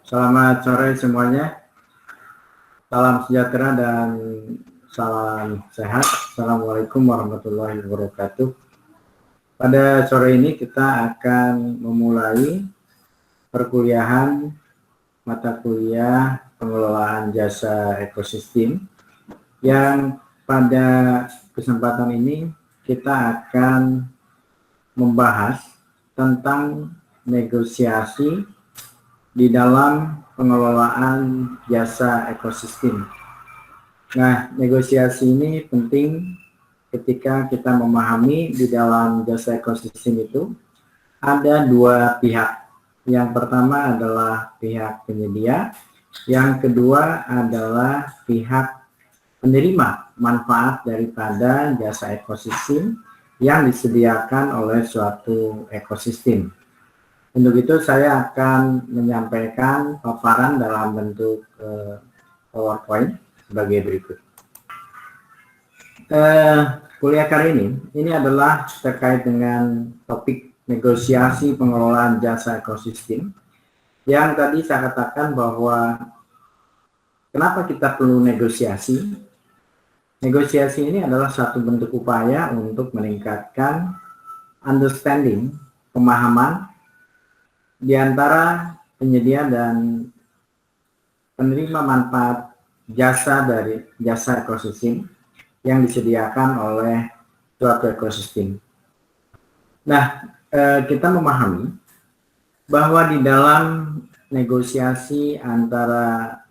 Selamat sore semuanya. Salam sejahtera dan salam sehat. Assalamualaikum warahmatullahi wabarakatuh. Pada sore ini kita akan memulai perkuliahan mata kuliah pengelolaan jasa ekosistem yang pada kesempatan ini kita akan membahas tentang negosiasi di dalam pengelolaan jasa ekosistem. Nah, negosiasi ini penting ketika kita memahami di dalam jasa ekosistem itu ada dua pihak. Yang pertama adalah pihak penyedia, yang kedua adalah pihak penerima manfaat daripada jasa ekosistem yang disediakan oleh suatu ekosistem. Untuk itu saya akan menyampaikan paparan dalam bentuk PowerPoint sebagai berikut. Kuliah kali ini adalah terkait dengan topik negosiasi pengelolaan jasa ekosistem yang tadi saya katakan bahwa kenapa kita perlu negosiasi. Negosiasi ini adalah satu bentuk upaya untuk meningkatkan understanding, pemahaman di antara penyedia dan penerima manfaat jasa dari jasa ekosistem yang disediakan oleh suatu ekosistem. Nah, kita memahami bahwa di dalam negosiasi antara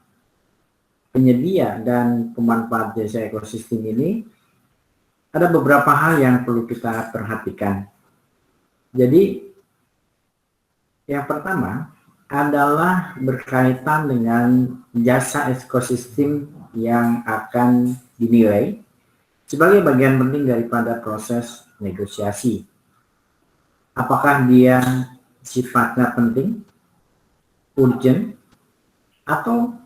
penyedia dan pemanfaat jasa ekosistem ini ada beberapa hal yang perlu kita perhatikan. Jadi yang pertama adalah berkaitan dengan jasa ekosistem yang akan dinilai sebagai bagian penting daripada proses negosiasi. Apakah dia sifatnya penting, urgent, atau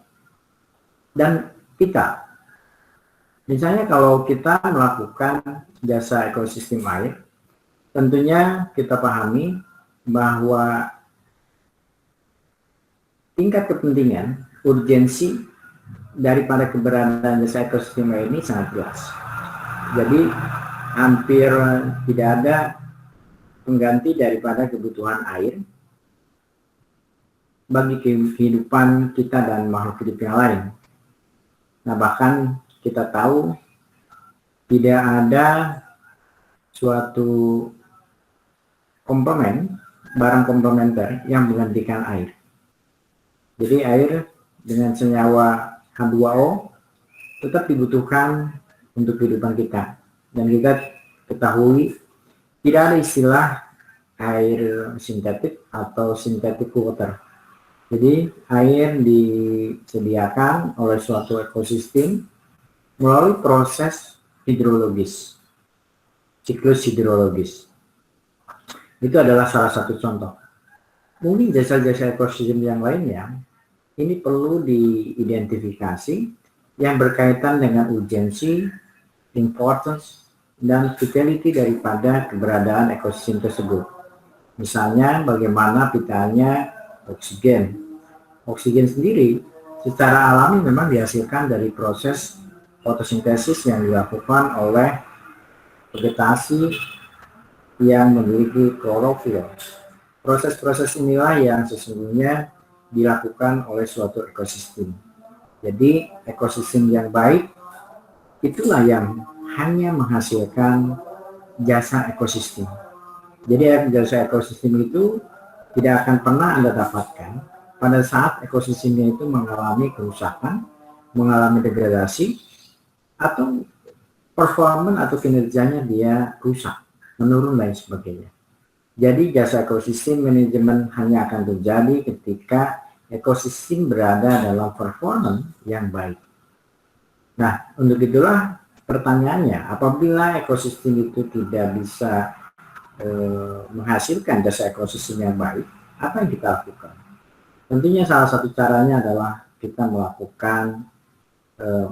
dan vital. Misalnya kalau kita melakukan jasa ekosistem air, tentunya kita pahami bahwa tingkat kepentingan, urgensi daripada keberadaan jasa ekosistem air ini sangat jelas. Jadi hampir tidak ada pengganti daripada kebutuhan air bagi kehidupan kita dan makhluk hidup yang lain. Nah, bahkan kita tahu tidak ada suatu komponen, barang komplementer yang menggantikan air. Jadi air dengan senyawa H2O tetap dibutuhkan untuk kehidupan kita. Dan kita ketahui tidak ada istilah air sintetik atau synthetic water. Jadi air disediakan oleh suatu ekosistem melalui proses hidrologis, siklus hidrologis. Itu adalah salah satu contoh. Mungkin jasa-jasa ekosistem yang lainnya ini perlu diidentifikasi yang berkaitan dengan urgensi, importance, dan vitality daripada keberadaan ekosistem tersebut. Misalnya bagaimana pitanya oksigen. Oksigen sendiri secara alami memang dihasilkan dari proses fotosintesis yang dilakukan oleh vegetasi yang memiliki klorofil. Proses-proses inilah yang sesungguhnya dilakukan oleh suatu ekosistem. Jadi ekosistem yang baik itulah yang hanya menghasilkan jasa ekosistem. Jadi jasa ekosistem itu tidak akan pernah Anda dapatkan pada saat ekosistemnya itu mengalami kerusakan, mengalami degradasi, atau performa atau kinerjanya dia rusak, menurun dan sebagainya. Jadi jasa ekosistem manajemen hanya akan terjadi ketika ekosistem berada dalam performa yang baik. Nah, untuk itulah pertanyaannya, apabila ekosistem itu tidak bisa menghasilkan jasa ekosistem yang baik, apa yang kita lakukan? Tentunya salah satu caranya adalah kita melakukan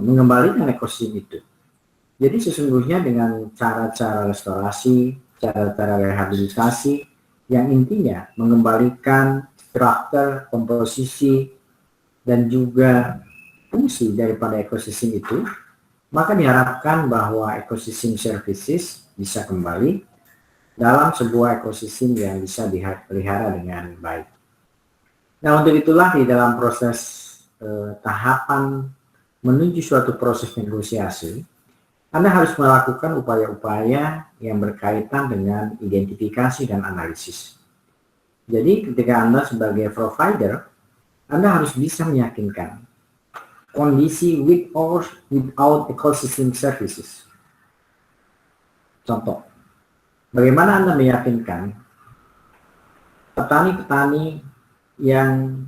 mengembalikan ekosistem itu. Jadi sesungguhnya dengan cara-cara restorasi, cara-cara rehabilitasi yang intinya mengembalikan struktur, komposisi, dan juga fungsi daripada ekosistem itu, maka diharapkan bahwa ekosistem services bisa kembali dalam sebuah ekosistem yang bisa dipelihara dengan baik. Nah, untuk itulah di dalam proses tahapan menuju suatu proses negosiasi, Anda harus melakukan upaya-upaya yang berkaitan dengan identifikasi dan analisis. Jadi ketika Anda sebagai provider, Anda harus bisa meyakinkan kondisi with or without ecosystem services. Contoh, bagaimana Anda meyakinkan petani-petani yang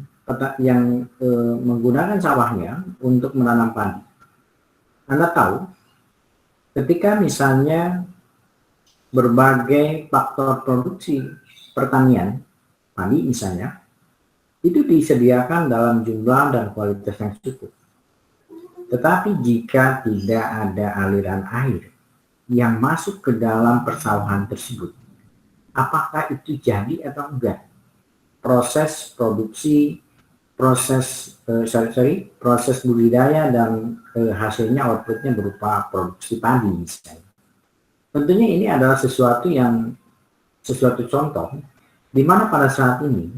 menggunakan sawahnya untuk menanam padi. Anda tahu, ketika misalnya berbagai faktor produksi pertanian, padi misalnya, itu disediakan dalam jumlah dan kualitas yang cukup. Tetapi jika tidak ada aliran air yang masuk ke dalam persawahan tersebut, apakah itu jadi atau enggak? Proses produksi, proses budidaya dan hasilnya outputnya berupa produksi padi misalnya. Tentunya ini adalah sesuatu contoh di mana pada saat ini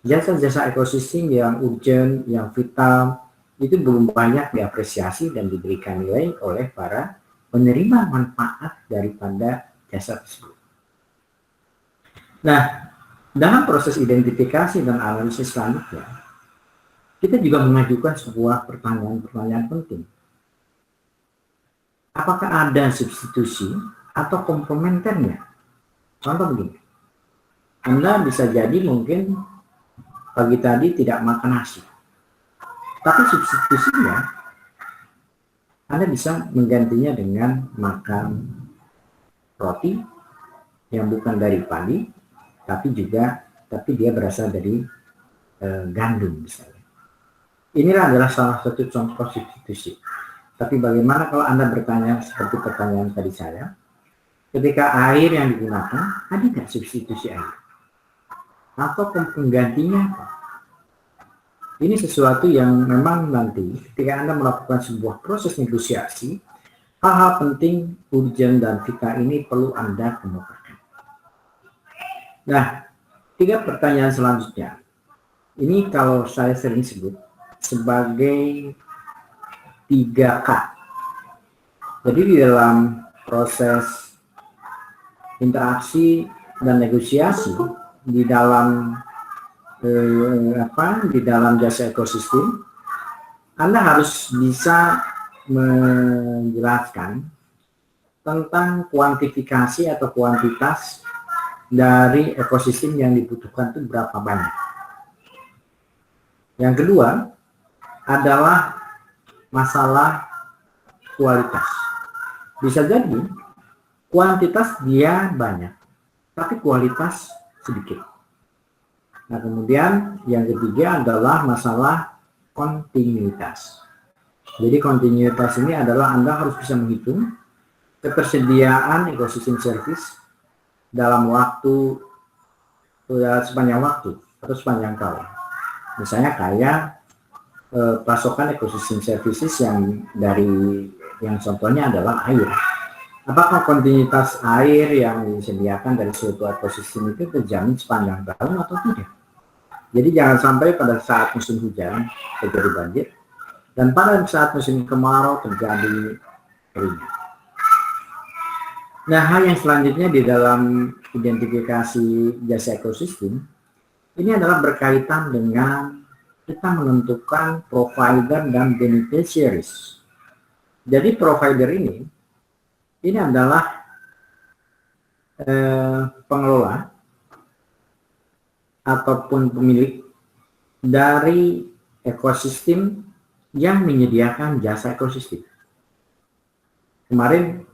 jasa-jasa ekosistem yang urgent, yang vital itu belum banyak diapresiasi dan diberikan nilai oleh para penerima manfaat daripada jasa tersebut. Nah, dalam proses identifikasi dan analisis selanjutnya, kita juga mengajukan sebuah pertanyaan-pertanyaan penting. Apakah ada substitusi atau komplementernya? Contoh begini, Anda bisa jadi mungkin pagi tadi tidak makan nasi, tapi substitusinya Anda bisa menggantinya dengan makan roti yang bukan dari padi, tapi dia berasal dari gandum misalnya. Inilah adalah salah satu contoh substitusi. Tapi bagaimana kalau Anda bertanya seperti pertanyaan tadi saya, ketika air yang digunakan, ada nggak substitusi air? Atau penggantinya apa? Ini sesuatu yang memang nanti ketika Anda melakukan sebuah proses negosiasi, hal-hal penting, urgent, dan vital ini perlu Anda kemukakan. Nah, 3 pertanyaan selanjutnya. Ini kalau saya sering sebut sebagai 3K. Jadi di dalam proses interaksi dan negosiasi di dalam jasa ekosistem, Anda harus bisa menjelaskan tentang kuantifikasi atau kuantitas dari ekosistem yang dibutuhkan itu berapa banyak. Yang kedua adalah masalah kualitas. Bisa jadi kuantitas dia banyak, tapi kualitas sedikit. Nah, kemudian yang ketiga adalah masalah kontinuitas. Jadi kontinuitas ini adalah Anda harus bisa menghitung ketersediaan ekosistem service dalam waktu sepanjang waktu atau sepanjang tahun. Misalnya kayak pasokan ekosistem services yang contohnya adalah air. Apakah kontinuitas air yang disediakan dari suatu ekosistem itu terjamin sepanjang tahun atau tidak? Jadi jangan sampai pada saat musim hujan terjadi banjir dan pada saat musim kemarau terjadi kering. Nah, hal yang selanjutnya di dalam identifikasi jasa ekosistem ini adalah berkaitan dengan kita menentukan provider dan beneficiaries. Jadi provider ini adalah pengelola ataupun pemilik dari ekosistem yang menyediakan jasa ekosistem. Kemarin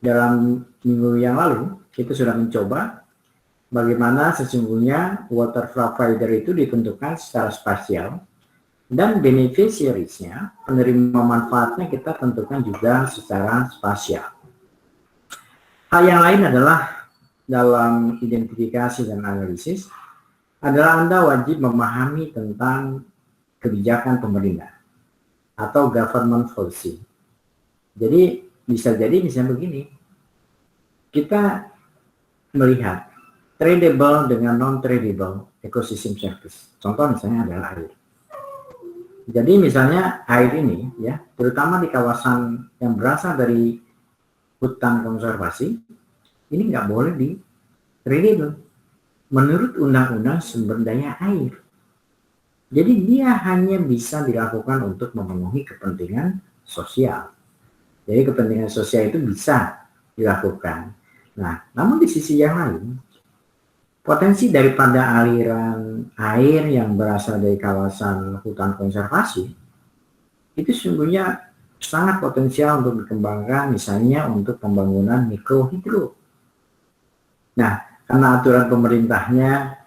dalam minggu yang lalu kita sudah mencoba bagaimana sesungguhnya water provider itu ditentukan secara spasial dan beneficiaries-nya, penerima manfaatnya kita tentukan juga secara spasial. Hal yang lain adalah dalam identifikasi dan analisis adalah Anda wajib memahami tentang kebijakan pemerintah atau government policy. Jadi bisa jadi misalnya begini, kita melihat tradable dengan non-tradable ecosystem service. Contoh misalnya adalah air. Jadi misalnya air ini ya, terutama di kawasan yang berasal dari hutan konservasi, ini nggak boleh di tradable menurut undang-undang sumber daya air. Jadi dia hanya bisa dilakukan untuk memenuhi kepentingan sosial. Jadi kepentingan sosial itu bisa dilakukan. Nah, namun di sisi yang lain, potensi daripada aliran air yang berasal dari kawasan hutan konservasi itu sungguhnya sangat potensial untuk dikembangkan, misalnya untuk pembangunan mikrohidro. Nah, karena aturan pemerintahnya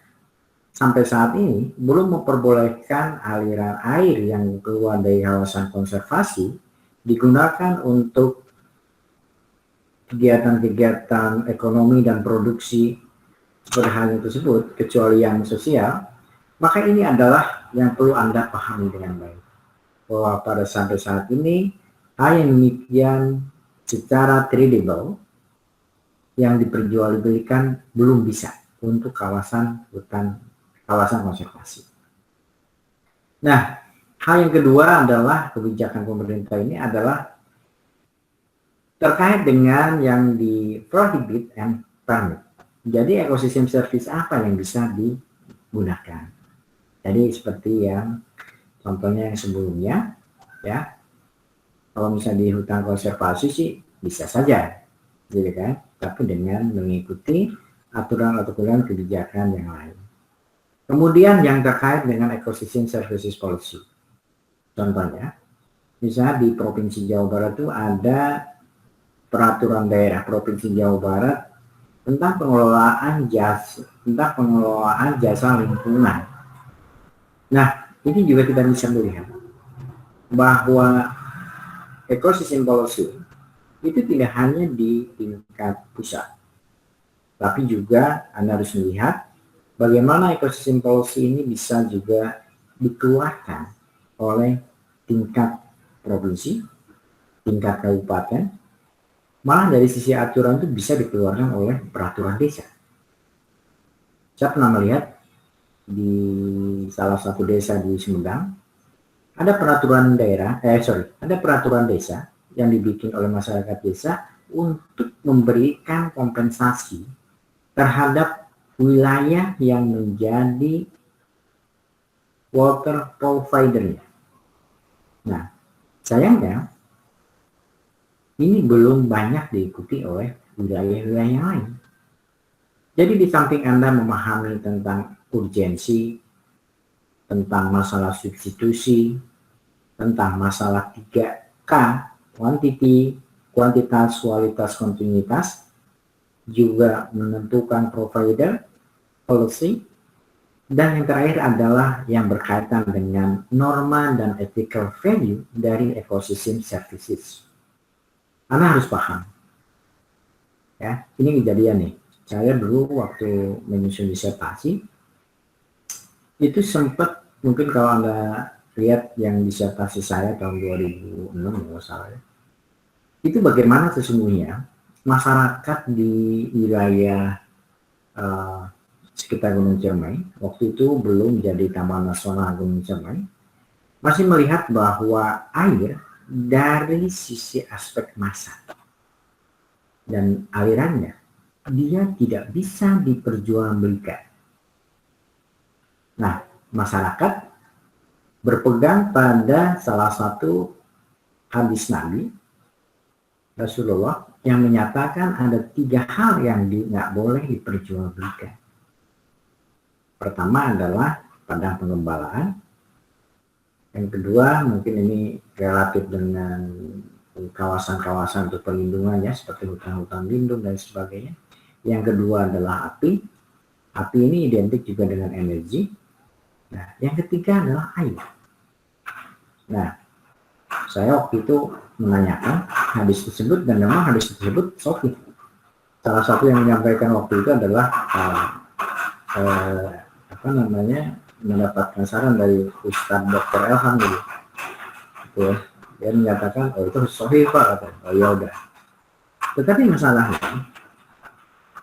sampai saat ini belum memperbolehkan aliran air yang keluar dari kawasan konservasi digunakan untuk kegiatan-kegiatan ekonomi dan produksi seperti halnya tersebut, kecuali yang sosial, maka ini adalah yang perlu Anda pahami dengan baik. Bahwa pada sampai saat ini, hal yang demikian secara tradable yang diperjualbelikan belum bisa untuk kawasan hutan, kawasan konservasi. Nah, hal yang kedua adalah kebijakan pemerintah ini adalah terkait dengan yang di prohibit and permit. Jadi ekosistem service apa yang bisa digunakan? Jadi seperti yang contohnya yang sebelumnya, ya. Kalau misalnya di hutan konservasi sih bisa saja, gitu kan? Tapi dengan mengikuti aturan-aturan kebijakan yang lain. Kemudian yang terkait dengan ecosystem services policy. Contohnya, misalnya di Provinsi Jawa Barat itu ada peraturan daerah Provinsi Jawa Barat tentang pengelolaan jasa lingkungan. Nah, ini juga kita bisa melihat bahwa ecosystem policy itu tidak hanya di tingkat pusat, tapi juga Anda harus melihat bagaimana ecosystem policy ini bisa juga dikeluarkan oleh tingkat provinsi, tingkat kabupaten, malah dari sisi aturan itu bisa dikeluarkan oleh peraturan desa. Saya pernah melihat di salah satu desa di Sumedang, ada peraturan desa yang dibikin oleh masyarakat desa untuk memberikan kompensasi terhadap wilayah yang menjadi water provider-nya. Nah, sayangnya ini belum banyak diikuti oleh wilayah-wilayah lain. Jadi di samping Anda memahami tentang urgensi, tentang masalah substitusi, tentang masalah 3K, quantity, kuantitas, kualitas, kontinuitas, juga menentukan provider, policy, dan yang terakhir adalah yang berkaitan dengan norma dan ethical value dari ecosystem services. Anda harus paham. Ya, ini kejadian nih. Saya dulu waktu menyusun disertasi, itu sempat, mungkin kalau Anda lihat yang disertasi saya tahun 2006 kalau salah ya, itu bagaimana sesungguhnya masyarakat di wilayah sekitar Gunung Ciremai, waktu itu belum jadi Taman Nasional Gunung Ciremai, masih melihat bahwa air dari sisi aspek massa dan alirannya, dia tidak bisa diperjualbelikan. Nah, masyarakat berpegang pada salah satu hadis Nabi Rasulullah yang menyatakan ada 3 hal yang nggak boleh diperjualbelikan. Pertama adalah padang pengembalaan. Yang kedua mungkin ini relatif dengan kawasan-kawasan untuk perlindungan ya, seperti hutan-hutan lindung dan sebagainya. Yang kedua adalah api. Api ini identik juga dengan energi. Nah, yang ketiga adalah air. Nah, saya waktu itu menanyakan hadis tersebut dan memang hadis tersebut sahih. Salah satu yang menyampaikan waktu itu adalah mendapatkan saran dari Ustadz Dr. Elham dulu, gitu ya. Dia menyatakan, oh itu sahih Pak, kata. Oh ya udah. Tetapi masalahnya,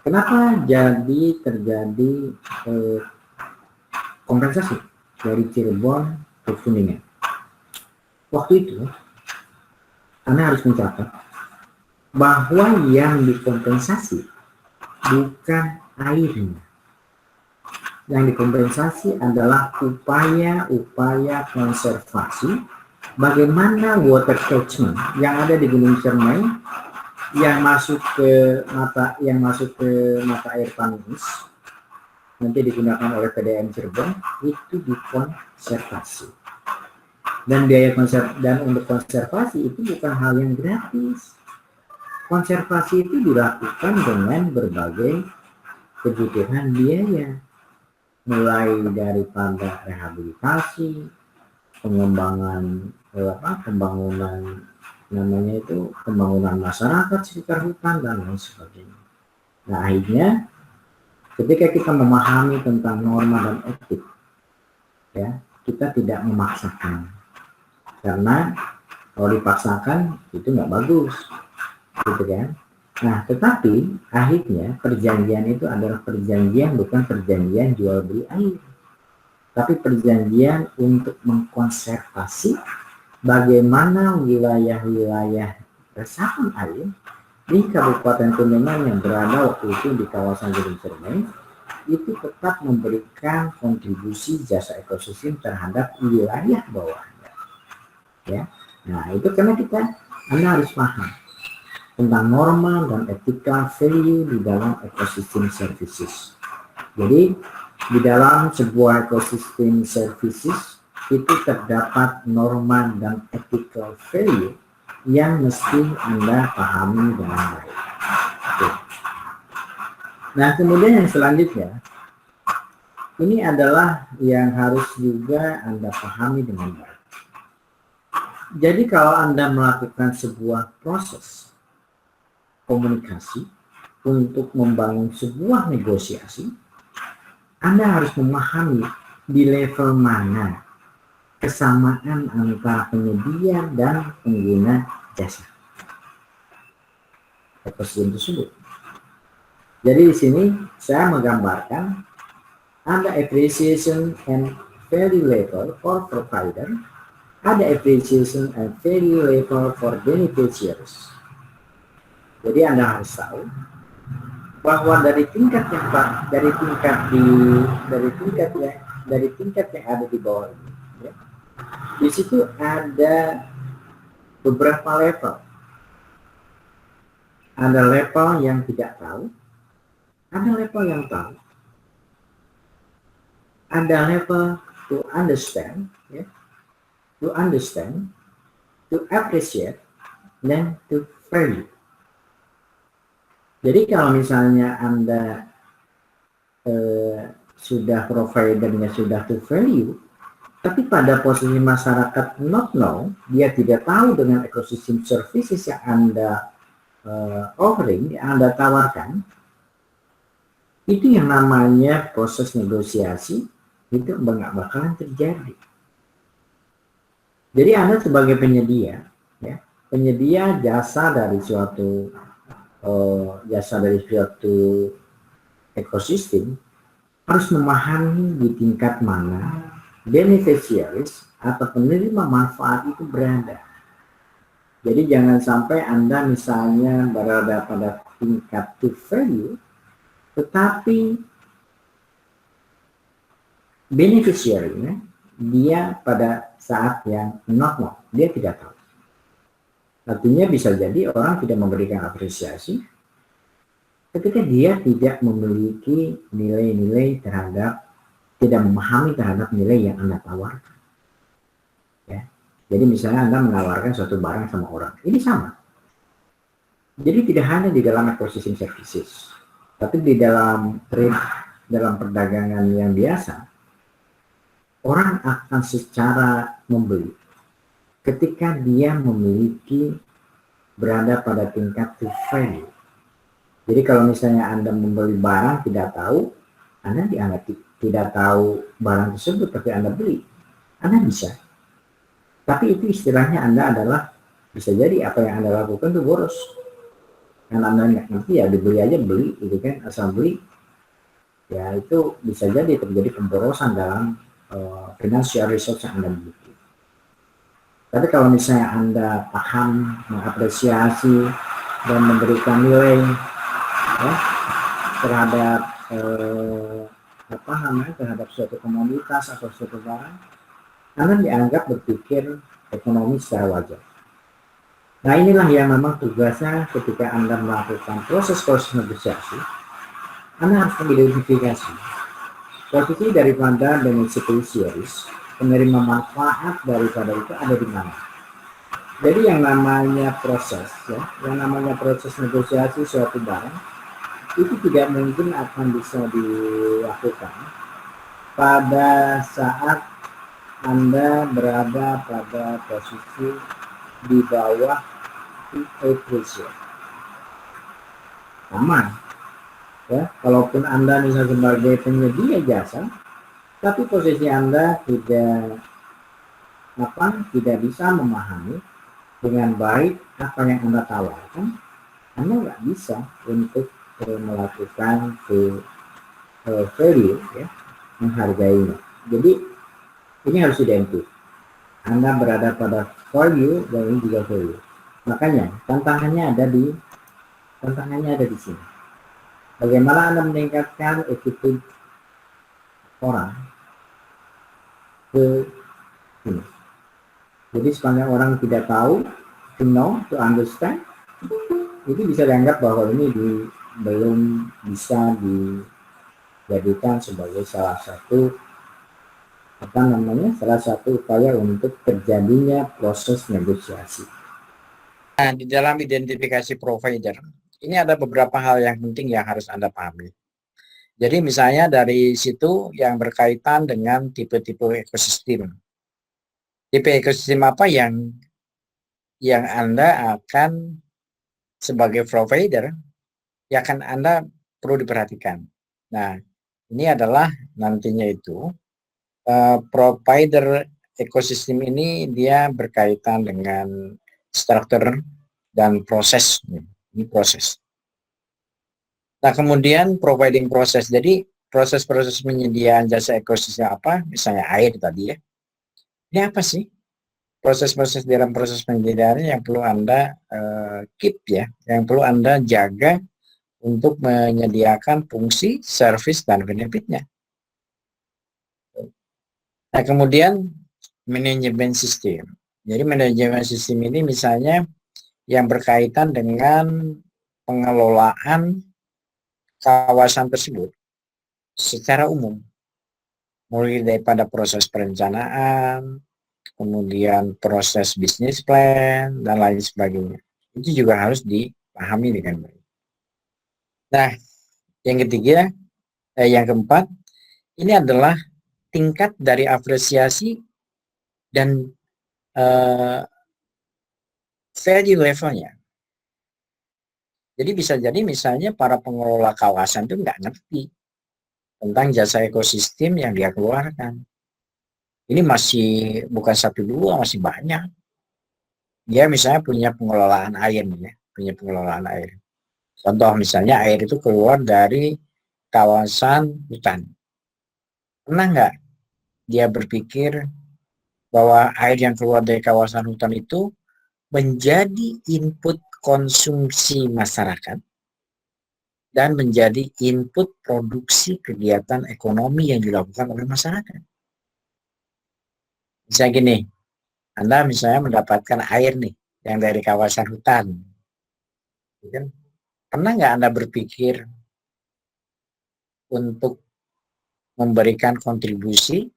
kenapa terjadi kompensasi dari Cirebon ke Kuningan? Waktu itu, Anda harus mencatat bahwa yang dikompensasi bukan airnya. Yang dikompensasi adalah upaya-upaya konservasi bagaimana water catchment yang ada di Gunung Ciremai yang masuk ke mata air Panis nanti digunakan oleh PDAM Cirebon itu dikonservasi. Dan untuk konservasi itu bukan hal yang gratis. Konservasi itu dilakukan dengan berbagai kebutuhan biaya, mulai daripada rehabilitasi, pembangunan masyarakat sekitar hutan dan lain sebagainya. Nah, akhirnya ketika kita memahami tentang norma dan etik, ya, kita tidak memaksakan. Karena kalau dipaksakan itu nggak bagus, gitu kan. Nah, tetapi akhirnya perjanjian itu adalah perjanjian, bukan perjanjian jual beli air, tapi perjanjian untuk mengkonservasi bagaimana wilayah-wilayah resapan air di Kabupaten Kuningan yang berada waktu itu di kawasan Gunung Ciremai itu tetap memberikan kontribusi jasa ekosistem terhadap wilayah bawahnya. Ya, nah itu karena Anda harus paham tentang norma dan ethical value di dalam ekosistem services. Jadi di dalam sebuah ekosistem services itu terdapat norma dan ethical value yang mesti Anda pahami dengan baik. Oke. Nah, kemudian yang selanjutnya ini adalah yang harus juga Anda pahami dengan baik. Jadi kalau Anda melakukan sebuah proses komunikasi untuk membangun sebuah negosiasi, Anda harus memahami di level mana kesamaan antara penyedia dan pengguna jasa ekosistem tersebut. Jadi di sini saya menggambarkan ada appreciation and value level for provider, ada appreciation and value level for beneficiaries. Jadi Anda harus tahu bahwa dari tingkat yang ada di bawah ini, ya, di situ ada beberapa level. Ada level yang tidak tahu, ada level yang tahu, ada level to understand, ya, to appreciate, dan to value. Jadi kalau misalnya Anda sudah providernya sudah to value, tapi pada posisi masyarakat not know, dia tidak tahu dengan ekosistem services yang Anda offering, yang Anda tawarkan, itu yang namanya proses negosiasi itu nggak bakalan terjadi. Jadi Anda sebagai penyedia, ya, penyedia jasa dari suatu ekosistem harus memahami di tingkat mana beneficiaries atau penerima manfaat itu berada. Jadi jangan sampai Anda misalnya berada pada tingkat to value, tetapi beneficiary-nya dia pada saat yang not know, dia tidak tahu. Artinya bisa jadi orang tidak memberikan apresiasi ketika dia tidak memiliki nilai-nilai tidak memahami terhadap nilai yang Anda tawarkan. Ya. Jadi misalnya Anda menawarkan suatu barang sama orang, ini sama. Jadi tidak hanya di dalam ekosistem services, tapi di dalam trade, dalam perdagangan yang biasa, orang akan secara membeli ketika dia berada pada tingkat to value. Jadi kalau misalnya Anda membeli barang tidak tahu, Anda dianggap tidak tahu barang tersebut tapi Anda beli, Anda bisa. Tapi itu istilahnya Anda adalah, bisa jadi apa yang Anda lakukan itu boros. Karena Anda nggak ngerti ya, dibeli aja beli gitu kan, asal beli. Ya itu bisa jadi terjadi pemborosan dalam financial resource yang Anda miliki. Tapi kalau misalnya Anda paham, mengapresiasi, dan memberikan nilai ya, terhadap terhadap suatu komoditas atau suatu barang, Anda dianggap berpikir ekonomi secara wajar. Nah inilah yang memang tugasnya ketika Anda melakukan proses-proses negosiasi, Anda harus mengidentifikasi posisi daripada beneficiaries, penerima manfaat daripada itu ada di mana. Jadi yang namanya proses, ya, yang namanya proses negosiasi suatu barang itu tidak mungkin akan bisa dilakukan pada saat Anda berada pada posisi di bawah appreciate. Aman, ya. Kalaupun Anda misalnya sebagai penyedia jasa, tapi posisi Anda tidak bisa memahami dengan baik apa yang Anda tawarkan, Anda nggak bisa untuk melakukan value, ya, menghargainya. Jadi ini harus identik. Anda berada pada value dan ini juga value. Makanya tantangannya ada di sini. Bagaimana Anda meningkatkan attitude orang ke ini. Jadi sepanjang orang tidak tahu, to know, to understand, itu bisa dianggap bahwa ini belum bisa dijadikan sebagai salah satu upaya untuk terjadinya proses negosiasi. Nah, di dalam identifikasi provider, ini ada beberapa hal yang penting yang harus Anda pahami. Jadi misalnya dari situ yang berkaitan dengan tipe-tipe ekosistem. Tipe ekosistem apa yang Anda akan sebagai provider, ya akan Anda perlu diperhatikan. Nah, ini adalah nantinya itu provider ekosistem ini dia berkaitan dengan struktur dan proses. Ini proses. Nah, kemudian providing proses. Jadi proses-proses penyediaan jasa ekosistem apa? Misalnya air tadi ya. Ini apa sih? Proses-proses dalam proses penyediaannya yang perlu Anda keep ya, yang perlu Anda jaga untuk menyediakan fungsi, service, dan benefitnya. Nah, kemudian manajemen sistem. Jadi manajemen sistem ini misalnya yang berkaitan dengan pengelolaan kawasan tersebut secara umum. Mulai daripada proses perencanaan, kemudian proses bisnis plan, dan lain sebagainya. Itu juga harus dipahami dengan baik. Nah, yang keempat, ini adalah tingkat dari apresiasi dan value levelnya. Jadi bisa jadi misalnya para pengelola kawasan itu nggak ngerti tentang jasa ekosistem yang dia keluarkan. Ini masih bukan 1-2, masih banyak. Dia misalnya punya pengelolaan air, Contoh misalnya air itu keluar dari kawasan hutan. Pernah nggak dia berpikir bahwa air yang keluar dari kawasan hutan itu menjadi input konsumsi masyarakat dan menjadi input produksi kegiatan ekonomi yang dilakukan oleh masyarakat? Misalnya gini, Anda misalnya mendapatkan air nih yang dari kawasan hutan. Pernah nggak Anda berpikir untuk memberikan kontribusi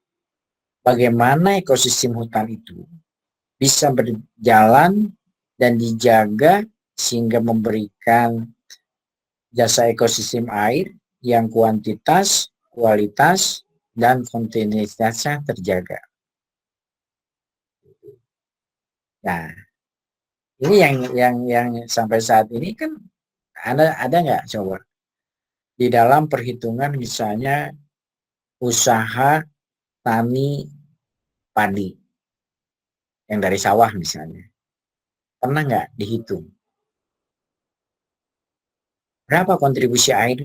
bagaimana ekosistem hutan itu bisa berjalan dan dijaga sehingga memberikan jasa ekosistem air yang kuantitas, kualitas, dan kontinuitasnya terjaga. Nah, ini yang sampai saat ini kan ada nggak coba di dalam perhitungan misalnya usaha tani padi yang dari sawah misalnya. Pernah nggak dihitung berapa kontribusi air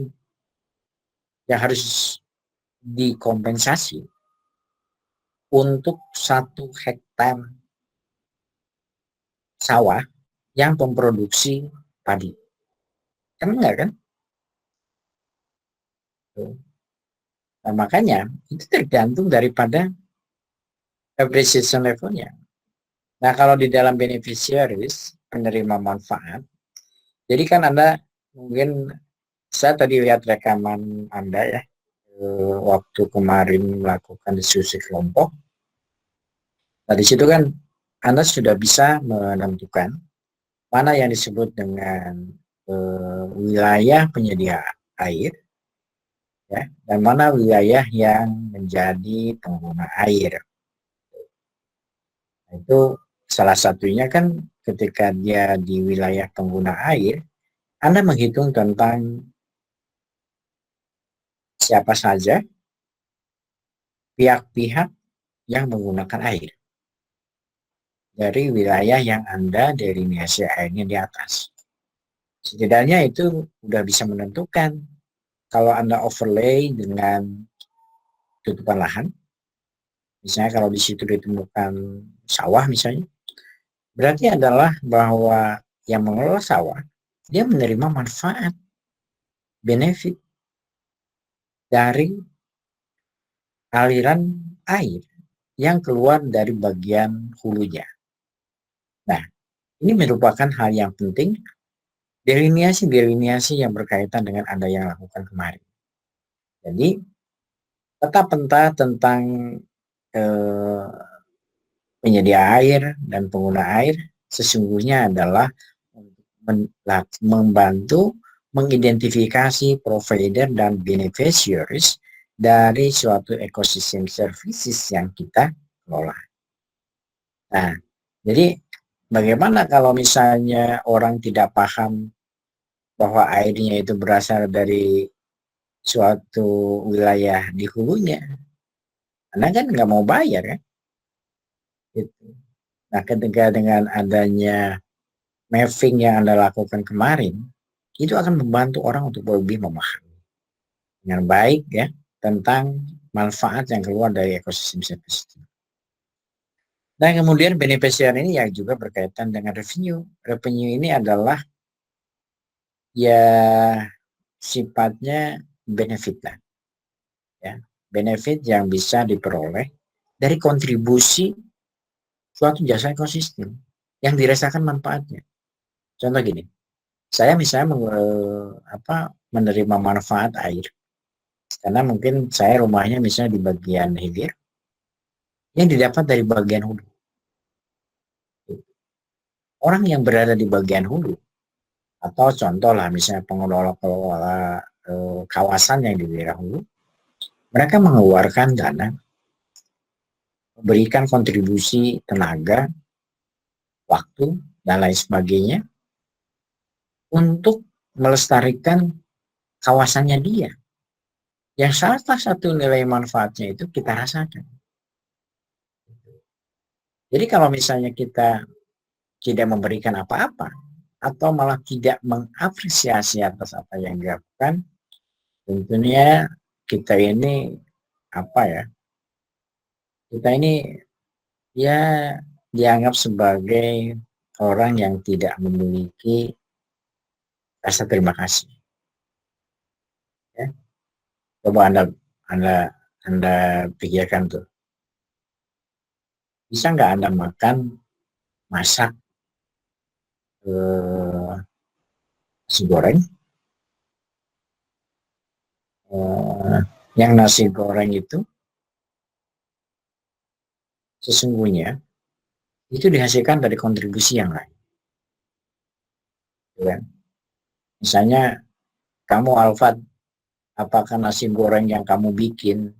yang harus dikompensasi untuk 1 hektar sawah yang memproduksi padi? Kan enggak kan? Nah, makanya itu tergantung daripada appreciation levelnya. Nah, kalau di dalam beneficiaries, penerima manfaat, jadi kan Anda mungkin, saya tadi lihat rekaman Anda ya, waktu kemarin melakukan diskusi kelompok. Nah, di situ kan Anda sudah bisa menentukan mana yang disebut dengan wilayah penyedia air, ya, dan mana wilayah yang menjadi pengguna air. Itu salah satunya kan ketika dia di wilayah pengguna air, Anda menghitung tentang siapa saja pihak-pihak yang menggunakan air dari wilayah yang Anda delineasi airnya di atas. Setidaknya itu sudah bisa menentukan kalau Anda overlay dengan tutupan lahan, misalnya kalau di situ ditemukan sawah misalnya, berarti adalah bahwa yang mengelola sawah, dia menerima manfaat, benefit dari aliran air yang keluar dari bagian hulunya. Nah, ini merupakan hal yang penting, delineasi yang berkaitan dengan Anda yang lakukan kemarin. Jadi, peta tentang penyedia air dan pengguna air sesungguhnya adalah membantu mengidentifikasi provider dan beneficiaries dari suatu ekosistem services yang kita kelola. Nah, jadi bagaimana kalau misalnya orang tidak paham bahwa airnya itu berasal dari suatu wilayah di hulunya? Anda kan nggak mau bayar kan? Gitu. Nah, ketika dengan adanya mapping yang Anda lakukan kemarin, itu akan membantu orang untuk lebih memahami dengan baik ya tentang manfaat yang keluar dari ekosistem service. Dan kemudian beneficiary ini yang juga berkaitan dengan revenue. Revenue ini adalah ya sifatnya benefit lah, ya, benefit yang bisa diperoleh dari kontribusi suatu jasa ekosistem yang dirasakan manfaatnya. Contoh gini, saya misalnya menerima manfaat air karena mungkin saya rumahnya misalnya di bagian hilir yang didapat dari bagian hulu. Orang yang berada di bagian hulu atau contoh lah misalnya pengelola kawasan yang di daerah hulu, mereka mengeluarkan dana, memberikan kontribusi tenaga, waktu, dan lain sebagainya untuk melestarikan kawasannya dia. Yang salah satu nilai manfaatnya itu kita rasakan. Jadi kalau misalnya kita tidak memberikan apa-apa, atau malah tidak mengapresiasi atas apa yang dilakukan, tentunya kita ini kita ini ya dianggap sebagai orang yang tidak memiliki rasa terima kasih. Ya. Coba Anda pikirkan tuh, bisa nggak Anda masak nasi goreng, yang nasi goreng itu sesungguhnya itu dihasilkan dari kontribusi yang lain. Ya. Misalnya kamu Alfat, apakah nasi goreng yang kamu bikin,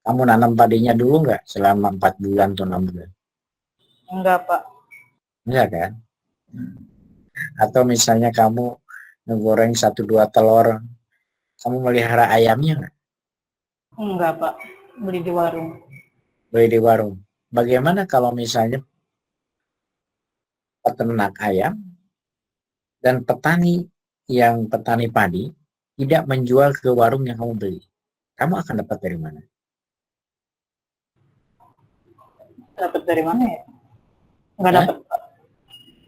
kamu nanam padinya dulu nggak selama 4 bulan atau 6 bulan? Enggak, Pak. Enggak kan? Atau misalnya kamu ngegoreng 1-2 telur, kamu melihara ayamnya nggak? Enggak, Pak. Beli di warung. Beli di warung. Bagaimana kalau misalnya peternak ayam dan petani padi tidak menjual ke warung yang kamu beli? Kamu akan dapat dari mana? Dapat dari mana ya? Enggak Hah? dapat, Pak.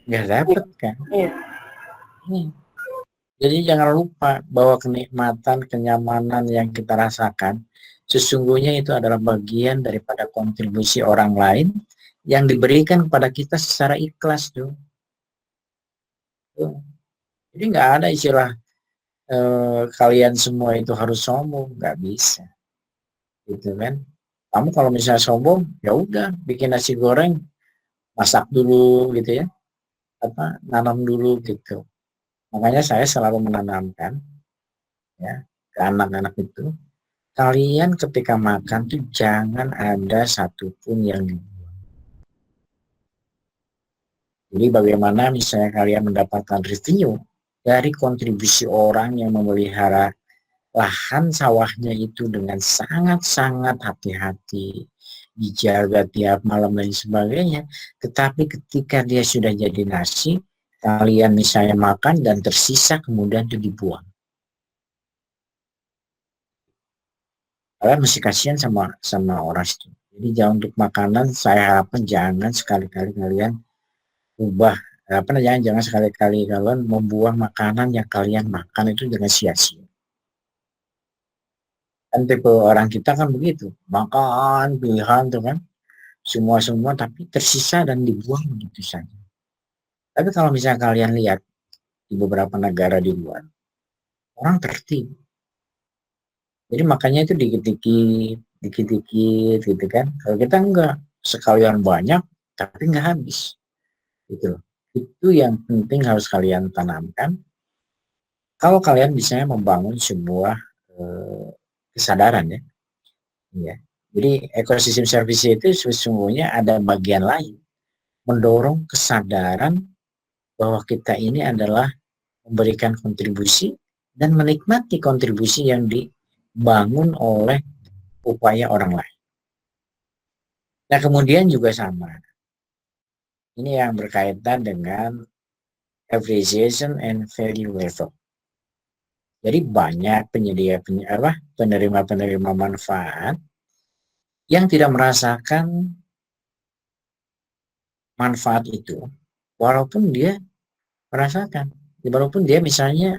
Nggak dapat kan? Iya. Jadi jangan lupa bahwa kenikmatan, kenyamanan yang kita rasakan sesungguhnya itu adalah bagian daripada kontribusi orang lain yang diberikan kepada kita secara ikhlas tuh. Jadi nggak ada istilah kalian semua itu harus sombong, nggak bisa, gitu kan? Kamu kalau misalnya sombong, ya udah bikin nasi goreng, masak dulu gitu ya, nanam dulu gitu. Makanya saya selalu menanamkan ya ke anak-anak itu, kalian ketika makan tuh jangan ada satupun yang dibuang. Jadi bagaimana misalnya kalian mendapatkan revenue dari kontribusi orang yang memelihara lahan sawahnya itu dengan sangat-sangat hati-hati, dijaga tiap malam dan sebagainya. Tetapi ketika dia sudah jadi nasi, kalian misalnya makan dan tersisa kemudian itu dibuang. Kalian masih kasihan sama orang itu. Jadi jangan untuk makanan, saya harapkan jangan sekali-kali kalian ubah, jangan sekali-kali kalian membuang makanan yang kalian makan itu dengan sia-sia. Kan tipe orang kita kan begitu, makan pilihan tuh kan, semua tapi tersisa dan dibuang begitu saja. Tapi kalau misalnya kalian lihat di beberapa negara di luar, orang tertib. Jadi makanya itu dikit-dikit gitu kan. Kalau kita enggak, sekalian banyak tapi enggak habis. Gitu. Itu yang penting harus kalian tanamkan. Kalau kalian bisa membangun sebuah kesadaran ya. Ya. Jadi ekosistem service itu sesungguhnya ada bagian lain, mendorong kesadaran bahwa kita ini adalah memberikan kontribusi dan menikmati kontribusi yang dibangun oleh upaya orang lain. Nah kemudian juga sama, ini yang berkaitan dengan appreciation and value level. Jadi banyak penerima manfaat yang tidak merasakan manfaat itu, walaupun dia merasakan, walaupun dia misalnya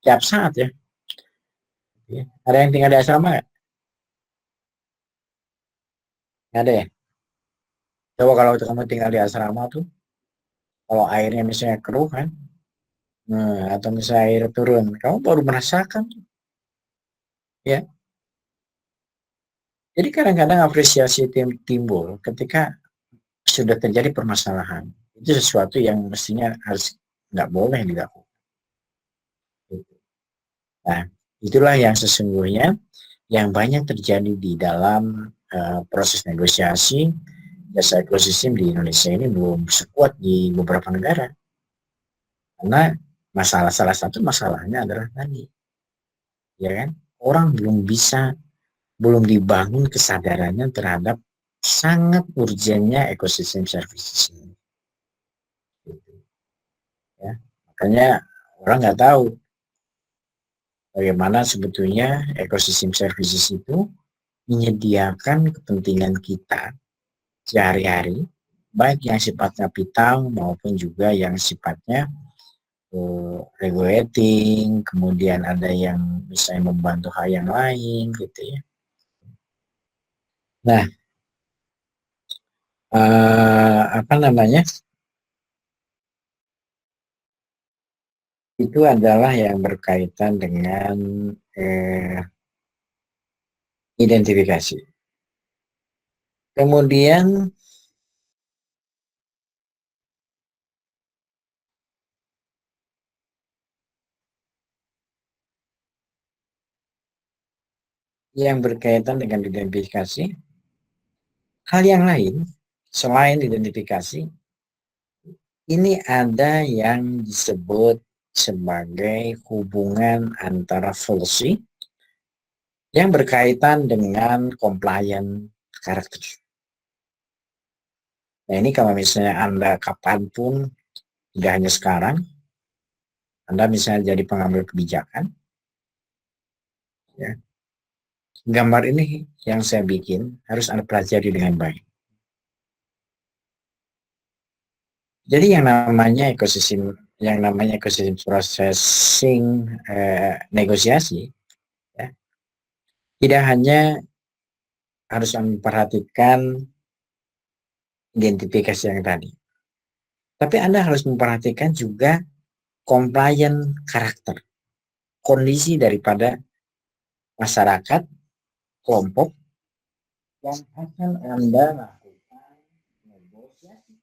tiap saat ya. Ada yang tinggal di asrama nggak? Nggak ada ya. Coba kalau kamu tinggal di asrama tuh, kalau airnya misalnya keruh kan, atau misalnya air turun, kamu baru merasakan, ya. Jadi kadang-kadang apresiasi timbul ketika sudah terjadi permasalahan. Itu sesuatu yang mestinya harus nggak boleh dilakukan. Nah, itulah yang sesungguhnya yang banyak terjadi di dalam proses negosiasi jasa ekosistem di Indonesia ini belum sekuat di beberapa negara. Karena salah satu masalahnya adalah tadi, ya kan? Orang belum dibangun kesadarannya terhadap sangat urgennya ekosistem services ini. Ya, makanya orang nggak tahu bagaimana sebetulnya ekosistem services itu menyediakan kepentingan kita sehari-hari, baik yang sifatnya vital maupun juga yang sifatnya regulating, kemudian ada yang misalnya membantu hal yang lain gitu ya. Nah, apa namanya? Itu adalah yang berkaitan dengan identifikasi. Kemudian yang berkaitan dengan identifikasi, hal yang lain selain identifikasi, ini ada yang disebut sebagai hubungan antara fungsi yang berkaitan dengan compliant karakter. Nah ini kalau misalnya Anda kapanpun, tidak hanya sekarang, Anda misalnya jadi pengambil kebijakan, ya, gambar ini yang saya bikin harus Anda pelajari dengan baik. Jadi yang namanya ekosistem processing negosiasi, ya, tidak hanya harus memperhatikan identifikasi yang tadi, tapi Anda harus memperhatikan juga compliant karakter, kondisi daripada masyarakat, kelompok yang akan Anda lakukan negosiasi.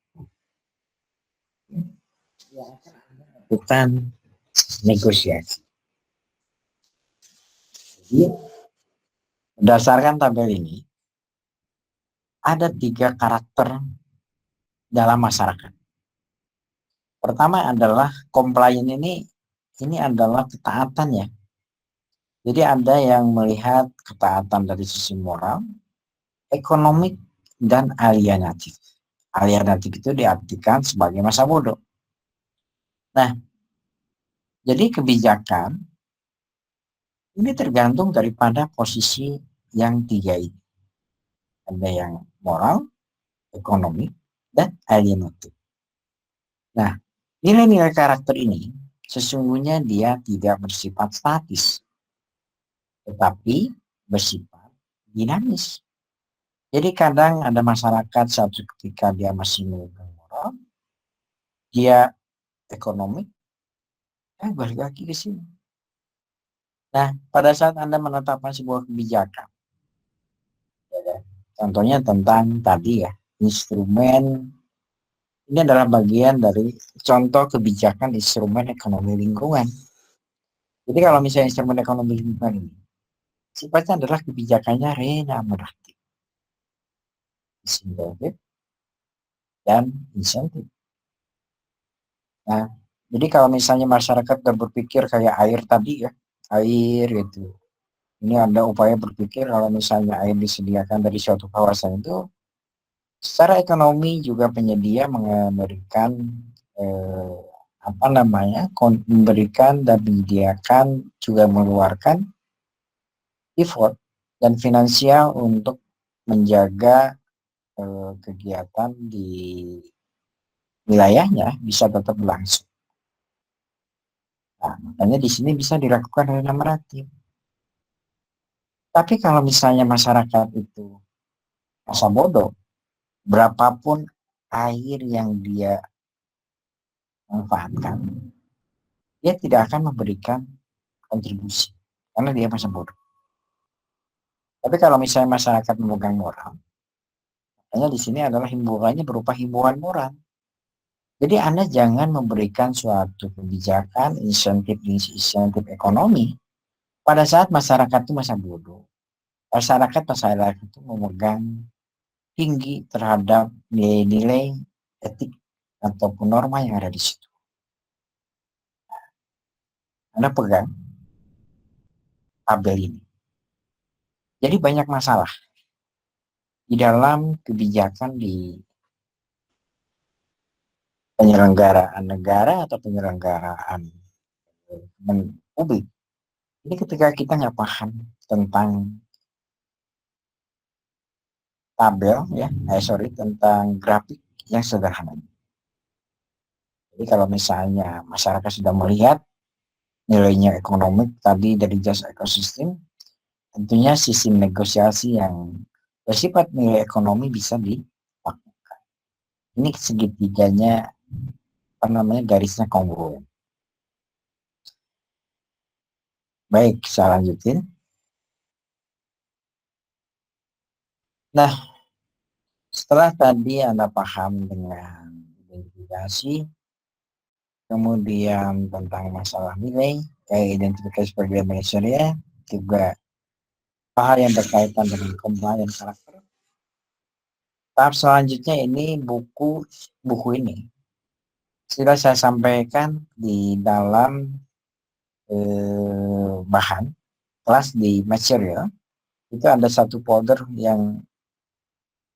Yang akan Anda lakukan negosiasi. Jadi, berdasarkan tabel ini, ada 3 karakter dalam masyarakat. Pertama adalah compliant ini adalah ketaatan ya. Jadi ada yang melihat ketaatan dari sisi moral, ekonomik, dan alienatif. Alienatif itu diartikan sebagai masa bodoh. Nah, jadi kebijakan ini tergantung daripada posisi yang 3 ini. Ada yang moral, ekonomi, dan alienatif. Nah, nilai-nilai karakter ini sesungguhnya dia tidak bersifat statis, tetapi bersifat dinamis. Jadi kadang ada masyarakat suatu ketika dia masih memegang moral, dia ekonomi, balik lagi ke sini. Nah, pada saat Anda menetapkan sebuah kebijakan, contohnya tentang tadi ya, instrumen, ini adalah bagian dari contoh kebijakan instrumen ekonomi lingkungan. Jadi kalau misalnya instrumen ekonomi lingkungan ini, sifatnya adalah kebijakannya remuneratif, insentif, dan insentif. Nah, jadi kalau misalnya masyarakat udah berpikir kayak air tadi ya, air gitu. Ini ada upaya berpikir kalau misalnya air disediakan dari suatu kawasan itu, secara ekonomi juga penyedia memberikan memberikan dan menyediakan juga mengeluarkan effort dan finansial untuk menjaga kegiatan di wilayahnya bisa tetap berlangsung. Nah, makanya di sini bisa dilakukan remuneratif. Tapi kalau misalnya masyarakat itu masa bodoh, berapapun air yang dia manfaatkan, dia tidak akan memberikan kontribusi karena dia masa bodoh. Tapi kalau misalnya masyarakat memegang moral, makanya di sini adalah himbauannya berupa himbauan moral. Jadi Anda jangan memberikan suatu kebijakan insentif ekonomi pada saat masyarakat itu masa bodoh. Masyarakat itu memegang tinggi terhadap nilai-nilai etik ataupun norma yang ada di situ. Anda pegang tabel ini. Jadi banyak masalah di dalam kebijakan di penyelenggaraan negara atau penyelenggaraan publik. Ini ketika kita nggak paham tentang tabel ya, tentang grafik yang sederhana. Jadi kalau misalnya masyarakat sudah melihat nilainya ekonomi tadi dari just ekosistem, tentunya sistem negosiasi yang bersifat nilai ekonomi bisa dilakukan. Ini segitiganya garisnya kongruen. Baik, saya lanjutin. Nah, setelah tadi Anda paham dengan identifikasi, kemudian tentang masalah nilai, kayak identifikasi sebagai manusia, juga hal yang berkaitan dengan compliance karakter. Tahap selanjutnya ini buku ini sudah saya sampaikan di dalam bahan kelas di material itu ada satu folder yang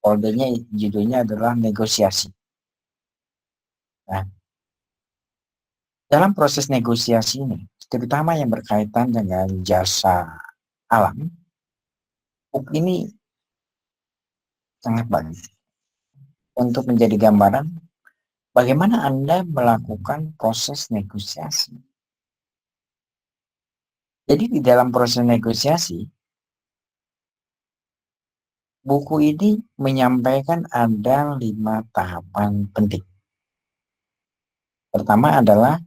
foldernya judulnya adalah negosiasi. Nah, dalam proses negosiasi ini, terutama yang berkaitan dengan jasa alam, book ini sangat bagus untuk menjadi gambaran bagaimana Anda melakukan proses negosiasi. Jadi di dalam proses negosiasi, buku ini menyampaikan ada 5 tahapan penting. Pertama adalah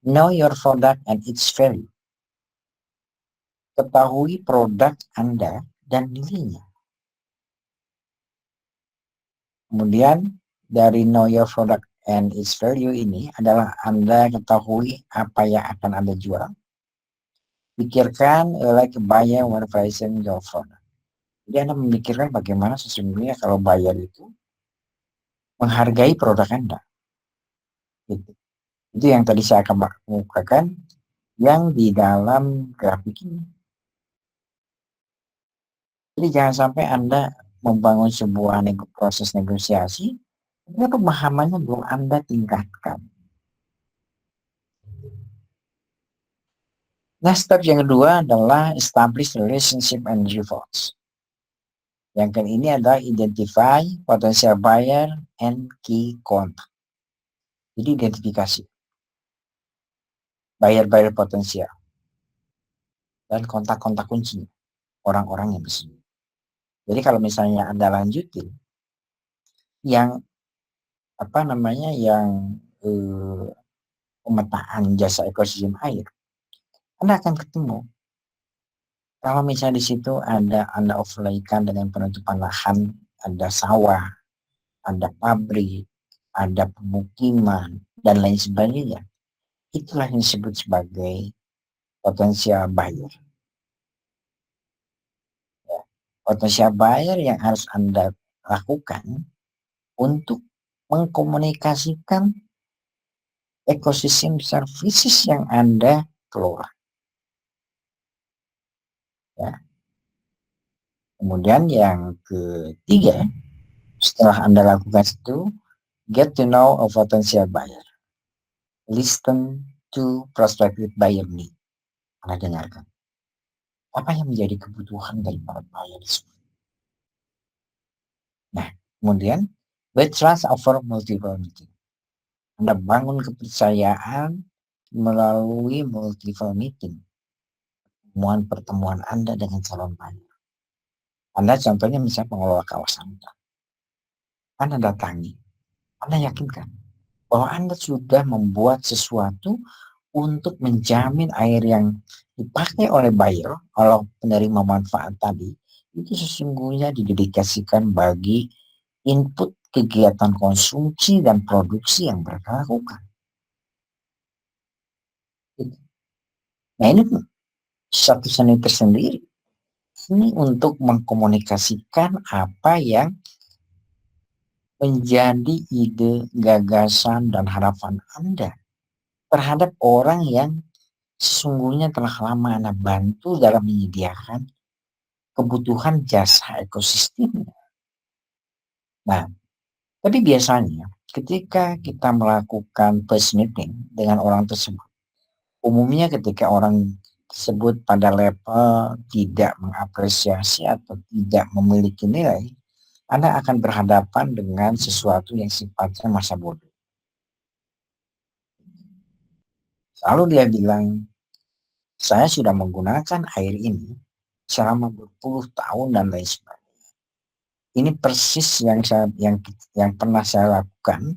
know your product and its value. Ketahui produk Anda dan nilainya. Kemudian dari know your product and its value ini adalah Anda ketahui apa yang akan Anda jual. Pikirkan like a buyer when pricing your product. Jadi Anda memikirkan bagaimana sesungguhnya kalau buyer itu menghargai produk Anda. Gitu. Itu yang tadi saya akan kemukakan yang di dalam grafik ini. Jadi jangan sampai Anda membangun sebuah proses negosiasi, ini pemahamannya belum Anda tingkatkan. Nah, step yang kedua adalah establish relationship and rewards. Yang kedua ini adalah identify potential buyer and key contact. Jadi identifikasi buyer-buyer potensial dan kontak-kontak kunci orang-orang yang bisa. Jadi kalau misalnya Anda lanjutin yang pemetaan jasa ekosistem air, Anda akan ketemu kalau misalnya di situ Anda overlaykan dengan penutupan lahan, ada sawah, ada pabrik, ada pemukiman, dan lain sebagainya. Itulah yang disebut sebagai potensial buyer. Ya. Potensial buyer yang harus Anda lakukan untuk mengkomunikasikan ekosistem services yang Anda kelola. Ya. Kemudian yang ketiga, setelah Anda lakukan itu, get to know a potential buyer. Listen to prospective buyer need. Anda dengarkan. Apa yang menjadi kebutuhan dari para buyer itu? Nah, kemudian, build trust over multiple meeting. Anda bangun kepercayaan melalui multiple meeting. Pertemuan Anda dengan calon buyer. Anda contohnya misalnya pengelola kawasan hutan. Anda datangi, Anda yakinkan bahwa Anda sudah membuat sesuatu untuk menjamin air yang dipakai oleh buyer, oleh penerima manfaat tadi, itu sesungguhnya didedikasikan bagi input kegiatan konsumsi dan produksi yang mereka lakukan. Nah ini satu seni tersendiri. Ini untuk mengkomunikasikan apa yang menjadi ide, gagasan, dan harapan Anda terhadap orang yang sesungguhnya telah lama Anda bantu dalam menyediakan kebutuhan jasa ekosistem. Nah, tapi biasanya ketika kita melakukan first meeting dengan orang tersebut, umumnya ketika orang tersebut pada level tidak mengapresiasi atau tidak memiliki nilai, Anda akan berhadapan dengan sesuatu yang sifatnya masa bodoh. Lalu dia bilang, saya sudah menggunakan air ini selama berpuluh tahun dan lain sebagainya. Ini persis yang pernah saya lakukan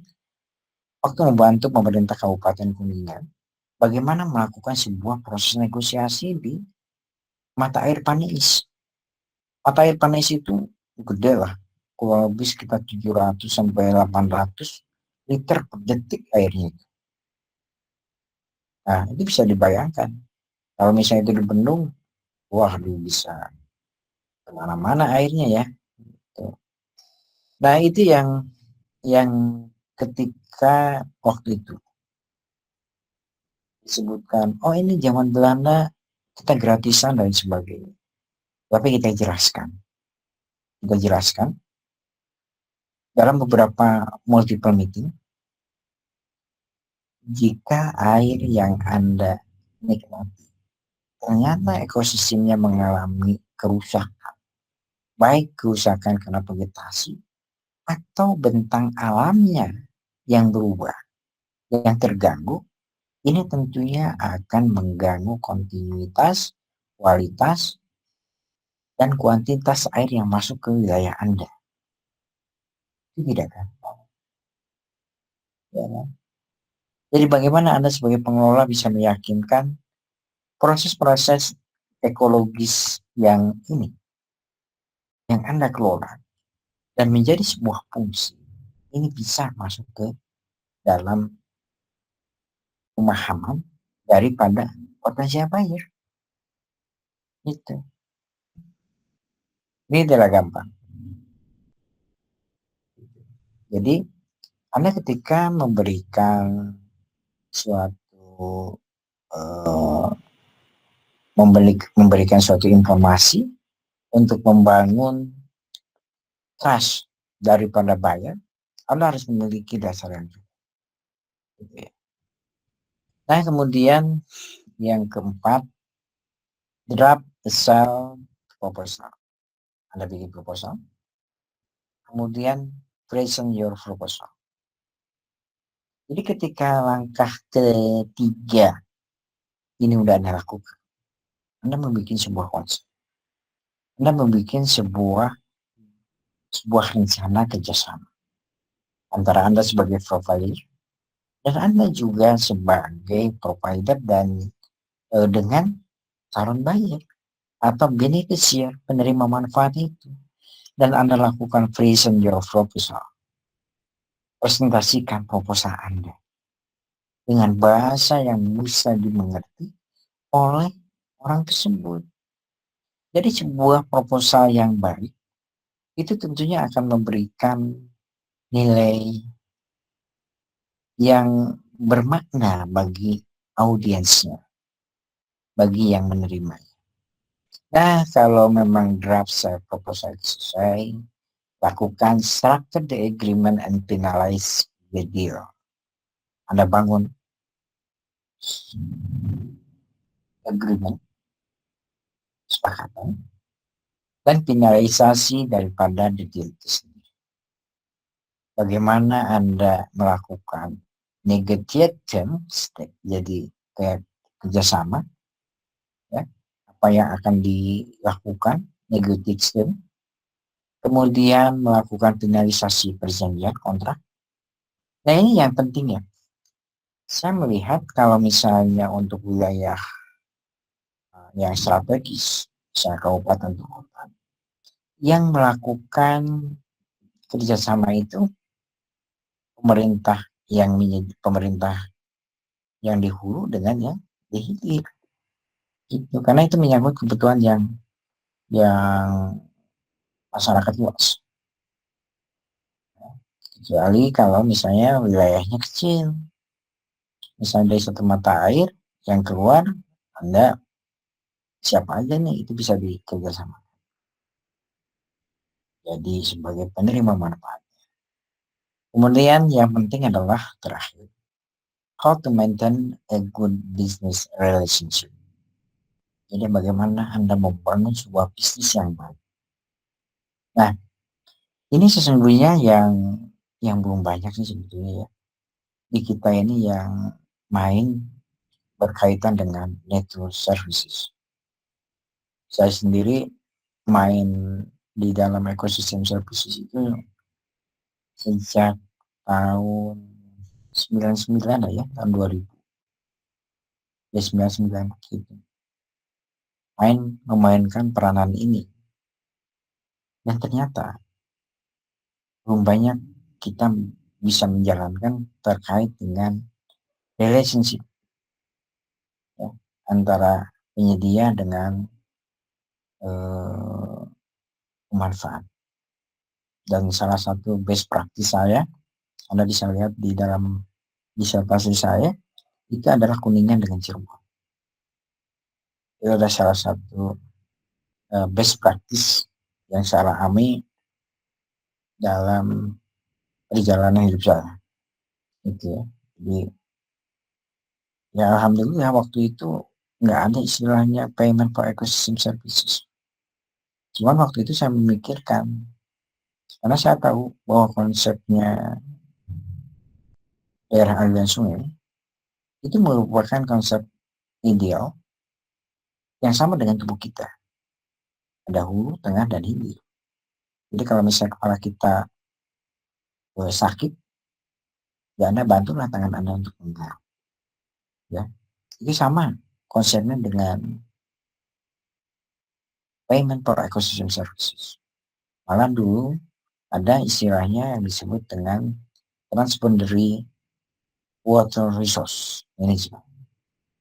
waktu membantu pemerintah Kabupaten Kuningan bagaimana melakukan sebuah proses negosiasi di mata air Panis. Mata air Panis itu gede lah, kurang lebih sekitar 700 sampai 800 liter per detik airnya. Nah, itu bisa dibayangkan. Kalau misalnya itu dibendung, wah, bisa kemana-mana airnya ya. Nah, itu yang ketika waktu itu disebutkan, oh ini zaman Belanda kita gratisan dan sebagainya. Tapi kita jelaskan dalam beberapa multiple meeting, jika air yang Anda nikmati ternyata ekosistemnya mengalami kerusakan, baik kerusakan karena vegetasi atau bentang alamnya yang berubah, yang terganggu, ini tentunya akan mengganggu kontinuitas, kualitas, dan kuantitas air yang masuk ke wilayah Anda. Itu tidak gampang. Ya, kan? Jadi bagaimana Anda sebagai pengelola bisa meyakinkan proses-proses ekologis yang Anda kelola dan menjadi sebuah fungsi, ini bisa masuk ke dalam pemahaman daripada potensial buyer. Itu. Ini tidak gampang. Jadi Anda ketika memberikan suatu memberikan suatu informasi untuk membangun trust daripada buyer, Anda harus memiliki dasar yang cukup. Nah, kemudian yang keempat, draft the sell proposal. Anda bikin proposal, kemudian present your proposal. Jadi ketika langkah ketiga ini udah Anda lakukan, Anda membuat sebuah konsep, Anda membuat sebuah rencana kerjasama antara Anda sebagai provider dan Anda juga sebagai provider dan dengan calon buyer atau beneficiary, penerima manfaat itu, dan Anda lakukan present your proposal. Presentasikan proposal Anda dengan bahasa yang bisa dimengerti oleh orang tersebut. Jadi sebuah proposal yang baik itu tentunya akan memberikan nilai yang bermakna bagi audiensnya, bagi yang menerimanya. Nah, kalau memang draft sale proposal selesai, lakukan structure the agreement and finalize the deal. Anda bangun agreement, kesepakatan, dan finalisasi daripada the deal itu sendiri. Bagaimana Anda melakukan negotiation step, jadi kayak kerjasama, ya, apa yang akan dilakukan negotiation, kemudian melakukan finalisasi perjanjian kontrak. Nah, ini yang penting ya. Saya melihat kalau misalnya untuk wilayah yang strategis, misalnya kabupaten atau kota, yang melakukan kerjasama itu pemerintah yang di hulu dengan yang di hilir. Itu karena itu menyangkut kebutuhan yang masyarakat luas. Kecuali kalau misalnya wilayahnya kecil, misalnya dari satu mata air yang keluar, Anda siapa aja nih itu bisa dikerjasama. Jadi sebagai penerima manfaat. Kemudian yang penting adalah terakhir, how to maintain a good business relationship. Jadi bagaimana Anda membangun sebuah bisnis yang baik. Nah, ini sesungguhnya yang belum banyak sih sebetulnya ya. Di kita ini yang main berkaitan dengan network services. Saya sendiri main di dalam ekosistem services itu sejak tahun 99 ya, tahun 2000. Ya 99 gitu. Memainkan peranan ini. Dan ternyata belum banyak kita bisa menjalankan terkait dengan relationship ya, antara penyedia dengan pemanfaat. Dan salah satu best practice saya, Anda bisa lihat di dalam disertasi saya, itu adalah Kuningan dengan Cirebon. Itu adalah salah satu best practice yang saya alami dalam perjalanan hidup saya. Gitu ya. Jadi ya alhamdulillah waktu itu nggak ada istilahnya payment for ecosystem services. Cuman waktu itu saya memikirkan, karena saya tahu bahwa konsepnya daerah aliran sungai itu merupakan konsep ideal yang sama dengan tubuh kita. Ada hulu, tengah, dan hilir. Jadi kalau misalnya kepala kita sakit, ya Anda bantulah tangan Anda untuk menggaruk. Ya, ini sama konsepnya dengan payment for ecosystem services. Malah dulu ada istilahnya yang disebut dengan transboundary water resource management,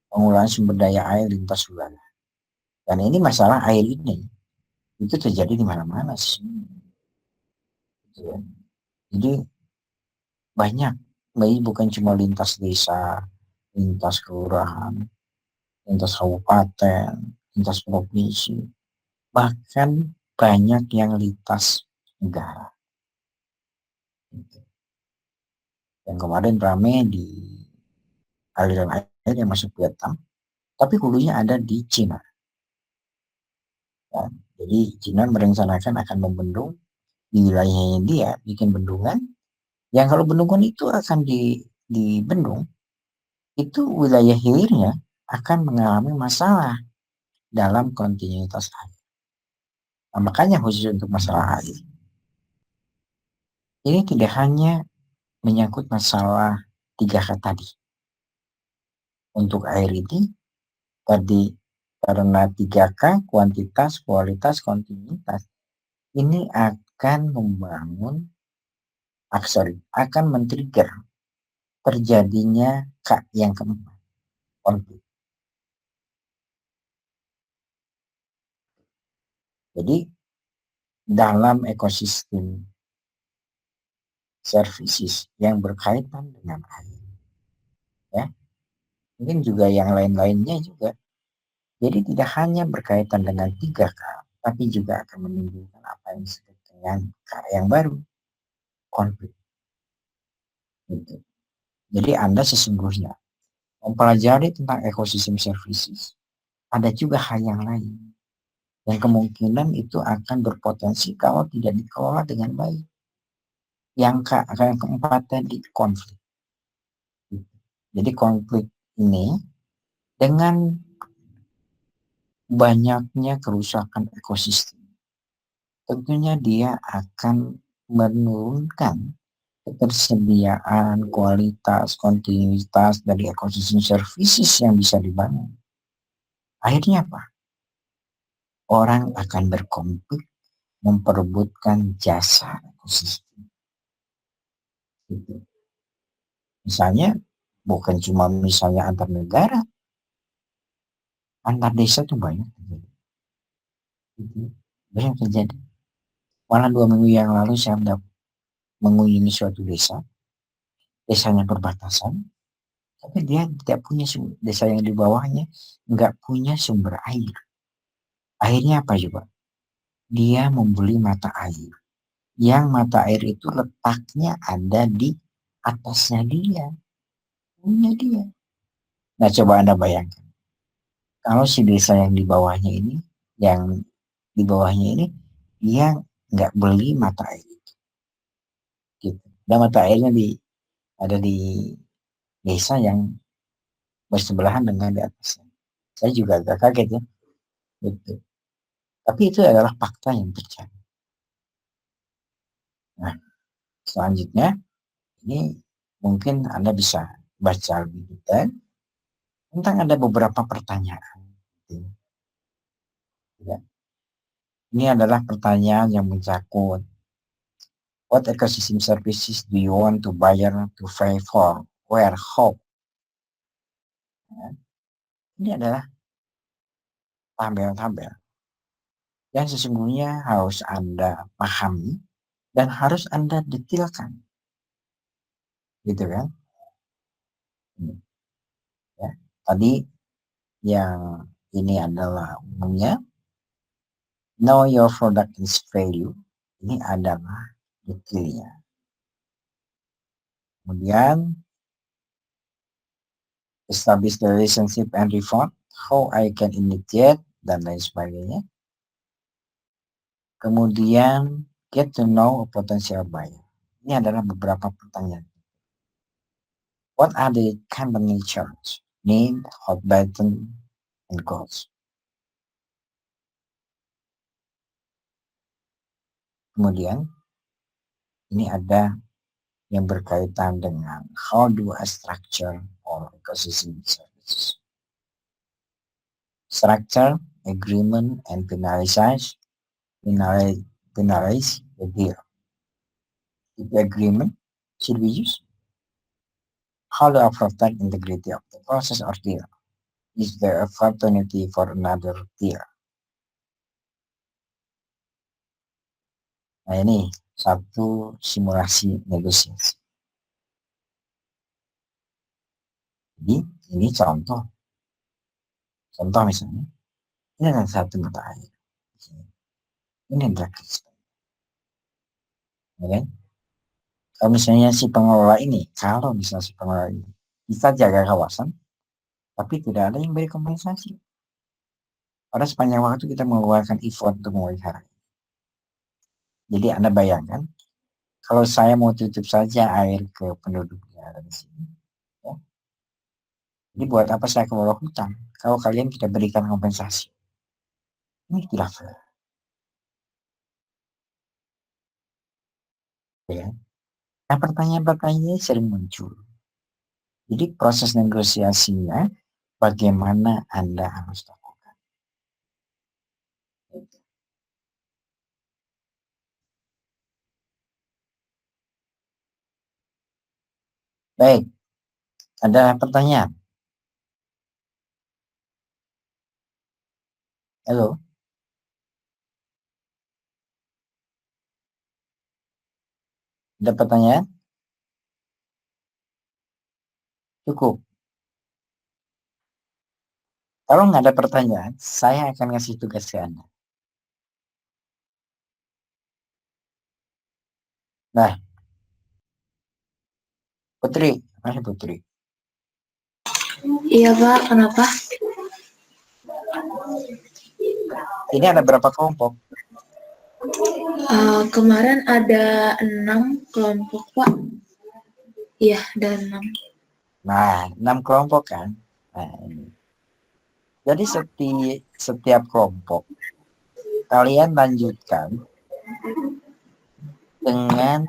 pengolahan sumber daya air lintas wilayah. Dan ini masalah air ini itu terjadi di mana-mana sih. Jadi banyak, bayi bukan cuma lintas desa, lintas kelurahan, lintas kabupaten, lintas provinsi, bahkan banyak yang lintas negara. Yang kemarin rame di aliran air yang masuk Vietnam, tapi hulunya ada di Cina. Ya, jadi Cina merencanakan akan membendung di wilayahnya dia, bikin bendungan. Yang kalau bendungan itu akan dibendung, itu wilayah hilirnya akan mengalami masalah dalam kontinuitas air. Nah, makanya khusus untuk masalah air, ini tidak hanya menyangkut masalah 3K tadi. Untuk air ini tadi karena 3K, kuantitas, kualitas, kontinuitas, ini akan membangun akan men-trigger terjadinya K yang keempat, konflik. Jadi dalam ekosistem services yang berkaitan dengan air, ya, mungkin juga yang lain-lainnya juga. Jadi tidak hanya berkaitan dengan 3K, tapi juga akan menimbulkan apa yang disebut dengan K yang baru, konflik. Gitu. Jadi Anda sesungguhnya mempelajari tentang ekosistem services, ada juga hal yang lain yang kemungkinan itu akan berpotensi kalau tidak dikelola dengan baik. Yang keempat tadi, konflik. Jadi konflik ini dengan banyaknya kerusakan ekosistem, tentunya dia akan menurunkan ketersediaan, kualitas, kontinuitas dari ekosistem services yang bisa dibangun. Akhirnya apa? Orang akan berkonflik memperebutkan jasa ekosistem. Gitu. Misalnya, bukan cuma misalnya antar negara, antar desa tuh banyak terjadi. Gitu. Banyak terjadi. Malah 2 minggu yang lalu saya mengunjungi suatu desa, desanya perbatasan, tapi dia tidak punya desa yang di bawahnya nggak punya sumber air. Akhirnya apa coba? Dia membeli mata air. Yang mata air itu letaknya ada di atasnya dia. Punya dia. Nah coba Anda bayangkan. Kalau si desa yang di bawahnya ini, dia nggak beli mata air itu. Gitu. Dan mata airnya ada di desa yang bersebelahan dengan di atasnya. Saya juga agak kaget ya. Gitu. Tapi itu adalah fakta yang terjadi. Nah, selanjutnya ini mungkin Anda bisa baca lebih detail tentang ada beberapa pertanyaan. Gitu. Ya. Ini adalah pertanyaan yang mencakup what ecosystem services do you want to buyer to pay for? Where? How? Ya. Ini adalah tabel-tabel yang sesungguhnya harus Anda pahami dan harus Anda detailkan. Gitu kan? Ya. Tadi yang ini adalah umumnya, know your product is value. Ini adalah detailnya. Kemudian establish the relationship and reform, how I can initiate, dan lain sebagainya. Kemudian get to know a potential buyer. Ini adalah beberapa pertanyaan. What are the company charge, need, hot button, and goals? Kemudian ini ada yang berkaitan dengan how do I structure or ecosystem services. Structure, agreement, and penalize the deal. The agreement should be used. How do I protect integrity of the process or deal? Is there a opportunity for another deal? Nah ini satu simulasi negosiasi. Jadi ini contoh misalnya, ini adalah satu mata air. Ini adalah kristal. Ya kan? Kalau misalnya si pengelola ini bisa jaga kawasan, tapi tidak ada yang beri kompensasi. Pada sepanjang waktu kita mengeluarkan effort untuk memelihara. Jadi Anda bayangkan, kalau saya mau tutup saja air ke penduduk yang ada di sini, ya. Jadi buat apa saya kelola hutan kalau kalian tidak berikan kompensasi? Ini tidak fair. Ya. Nah, pertanyaan-pertanyaan sering muncul. Jadi proses negosiasinya bagaimana Anda harus lakukan. Baik, ada pertanyaan? Halo? Ada pertanyaan? Cukup. Kalau nggak ada pertanyaan, saya akan ngasih tugas ke Anda. Nah, Putri, mana Putri? Iya Pak, kenapa? Ini ada berapa kelompok? Kemarin ada 6 kelompok Pak. Iya, ada 6. Nah, 6 kelompok kan? Nah, ini. Jadi setiap kelompok kalian lanjutkan dengan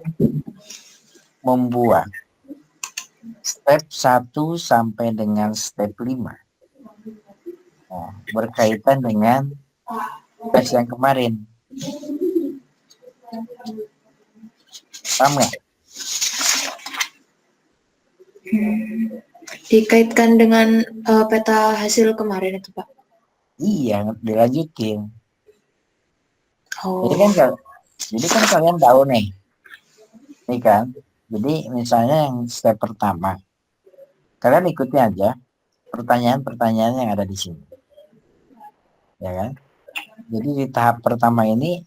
membuat step 1 sampai dengan step 5. Nah, berkaitan dengan tes yang kemarin. Paham nggak? Dikaitkan dengan peta hasil kemarin itu Pak. Iya, dilanjutin. Oh. Jadi kan kalian tahu nih kan. Jadi misalnya yang step pertama, kalian ikuti aja pertanyaan-pertanyaan yang ada di sini, ya kan? Jadi di tahap pertama ini,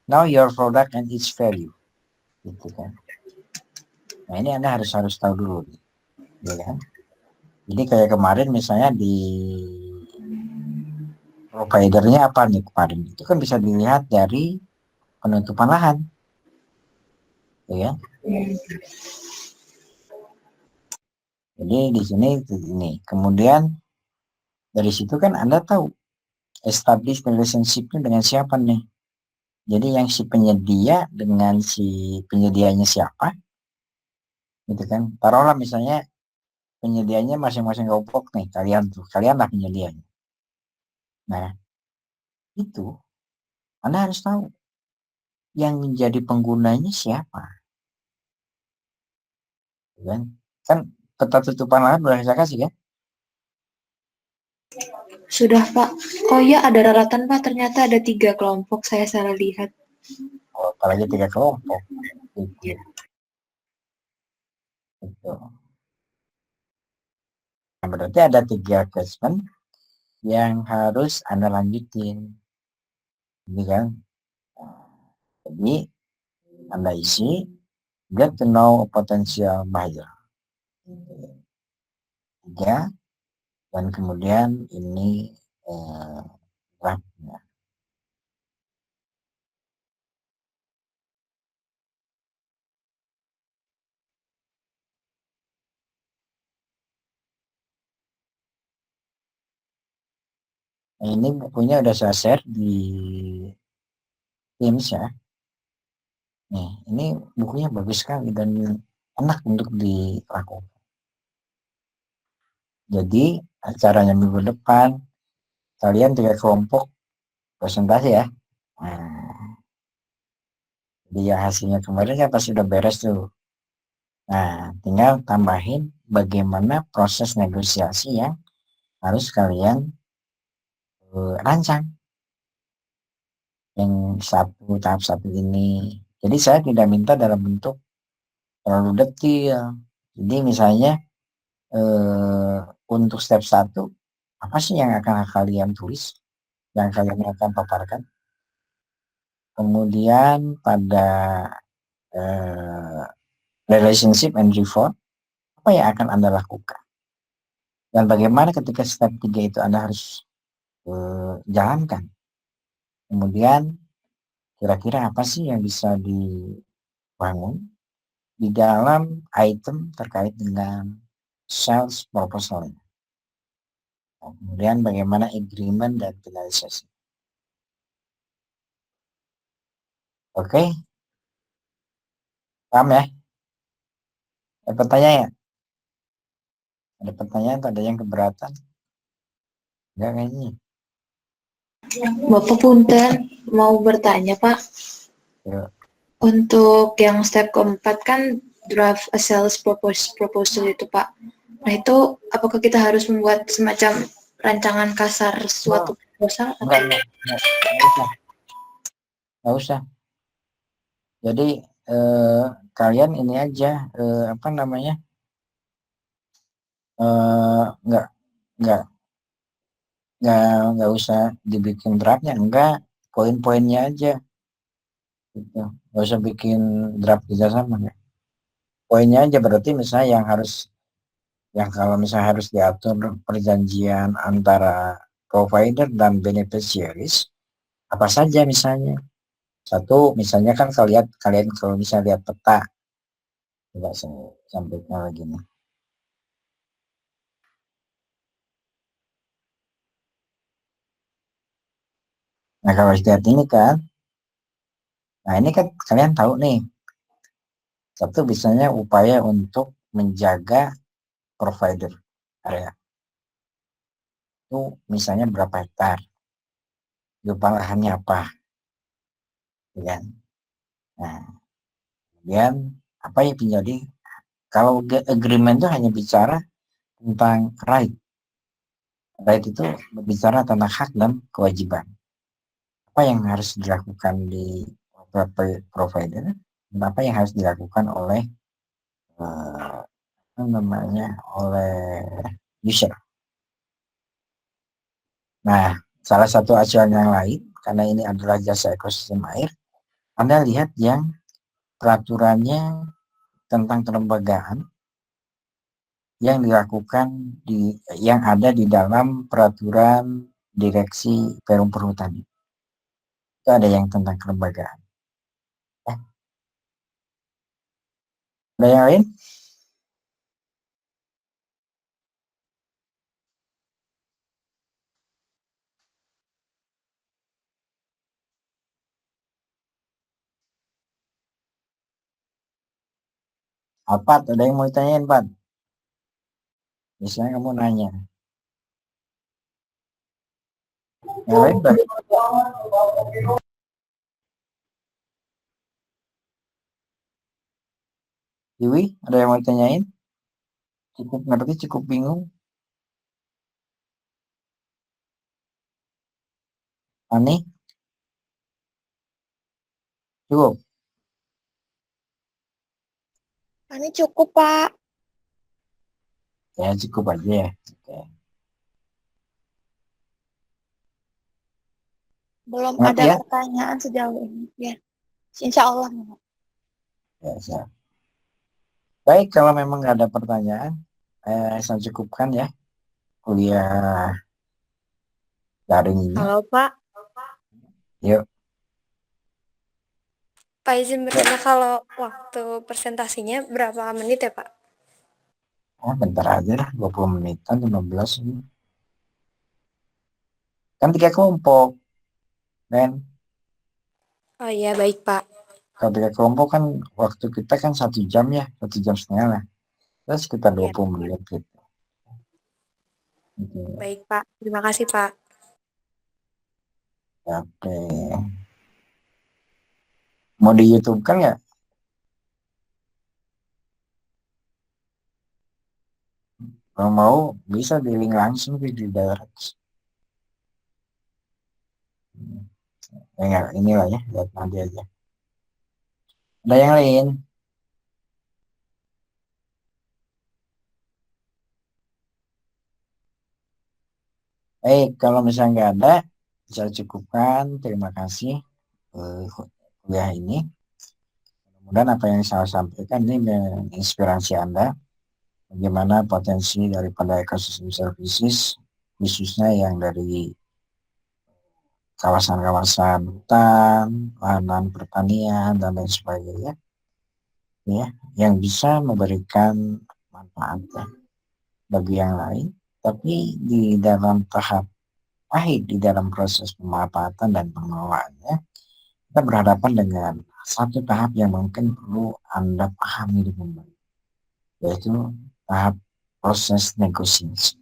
know your product and its value, gitu kan? Nah ini Anda harus tahu dulu, ya kan? Jadi kayak kemarin misalnya di providernya apa nih kemarin, itu kan bisa dilihat dari penutupan lahan, ya. Jadi di sini ini, kemudian dari situ kan Anda tahu establish relationship-nya dengan siapa nih. Jadi yang si penyedia dengan si penyedianya siapa, gitu kan? Taruhlah misalnya penyedianya masing-masing kelompok nih, kalianlah penyedianya. Nah, itu Anda harus tahu yang menjadi penggunanya siapa, kan peta tutupan lahan sudah saya kasih kan? Sudah Pak. Oh iya ada raratan Pak, ternyata ada 3 kelompok, saya salah lihat. Oh, apalagi 3 kelompok. Gitu. Nah, berarti ada 3 assessment yang harus Anda lanjutin. Ini kan. Nah, jadi Anda isi get to know potential buyer. 3, dan kemudian ini draftnya. Nah, ini bukunya udah saya share di Teams ya. Nih, ini bukunya bagus sekali dan enak untuk dilakukan. Jadi acaranya minggu depan, kalian 3 kelompok presentasi ya. Nah, dia hasilnya kemarin kan pasti udah beres tuh. Nah, tinggal tambahin bagaimana proses negosiasi yang harus kalian rancang. Yang tahap satu ini. Jadi saya tidak minta dalam bentuk terlalu detail. Jadi misalnya untuk step 1, apa sih yang akan kalian tulis, yang kalian akan paparkan. Kemudian pada relationship and reform, apa yang akan Anda lakukan? Dan bagaimana ketika step 3 itu Anda harus jalankan. Kemudian kira-kira apa sih yang bisa dibangun di dalam item terkait dengan sales proposal. Kemudian bagaimana agreement dan finalisasi. Oke, paham ya? Ada pertanyaan? Ada pertanyaan atau ada yang keberatan? Enggak kayaknya. Bapak punten mau bertanya Pak. Ya. Untuk yang step keempat kan draft a sales proposal itu Pak. Nah itu apakah kita harus membuat semacam rancangan kasar suatu proposal? Enggak usah. Enggak usah. Jadi kalian ini aja apa namanya? Enggak usah dibikin draftnya, enggak, poin-poinnya aja. Gitu. Enggak usah bikin draft kerjasama ya. Poinnya aja berarti misalnya yang kalau misalnya harus diatur perjanjian antara provider dan beneficiaries, apa saja misalnya. Satu, misalnya kan kalian kalau misalnya lihat peta, coba saya sampaikan lagi nih. Nah kalau lihat ini kan, nah ini kan kalian tahu nih, satu misalnya upaya untuk menjaga provider area. Itu misalnya berapa hektar, lupa lahannya apa, ya. Nah, kemudian apa yang menjadi, kalau agreement itu hanya bicara tentang right. Right itu berbicara tentang hak dan kewajiban. Apa yang harus dilakukan di provider dan apa yang harus dilakukan oleh oleh user. Nah, salah satu acuan yang lain, karena ini adalah jasa ekosistem air, Anda lihat yang peraturannya tentang kelembagaan yang dilakukan yang ada di dalam peraturan direksi Perum Perhutani. Itu ada yang tentang kelembagaan. Ada yang lain? Apa? Ada yang mau ditanyain, Pak? Misalnya kamu nanya. Yang lain, Pak? Dewi, ada yang mau ditanyain? Cukup ngerti, cukup bingung? Ani? Cukup? Ini cukup, Pak. Ya, cukup aja ya. Oke. Belum Ngerti ada ya? pertanyaan sejauh ini. Ya, insya Allah. Ya, siap. Baik, kalau memang nggak ada pertanyaan, saya cukupkan ya kuliah daring ini. Halo Pak, Yuk, Pak izin bertanya kalau waktu presentasinya berapa menit ya Pak? bentar aja lah, 20 menitan, 15 ini. Kan 3 kelompok, dan Oh iya baik Pak. kalau 3 kelompok kan waktu kita kan 1 jam ya, 1,5 jam lah. Terus sekitar Ya, 20 menit gitu. Gitu. baik Pak. Terima kasih Pak. Oke. Mau di YouTube kan nggak? Kalau mau bisa di link langsung di direct. Ya, inilah ya, lihat nanti aja. Ada yang lain? Kalau misalnya nggak ada, saya cukupkan. Terima kasih kuliah ini. Mudah-mudahan apa yang saya sampaikan ini menginspirasi Anda bagaimana potensi daripada ekosistem services, khususnya yang dari kawasan-kawasan hutan, lahan pertanian, dan lain sebagainya, ya, yang bisa memberikan manfaat ya, bagi yang lain, tapi di dalam tahap akhir, di dalam proses pemanfaatan dan pengelolaannya, kita berhadapan dengan satu tahap yang mungkin perlu Anda pahami dengan baik, yaitu tahap proses negosiasi.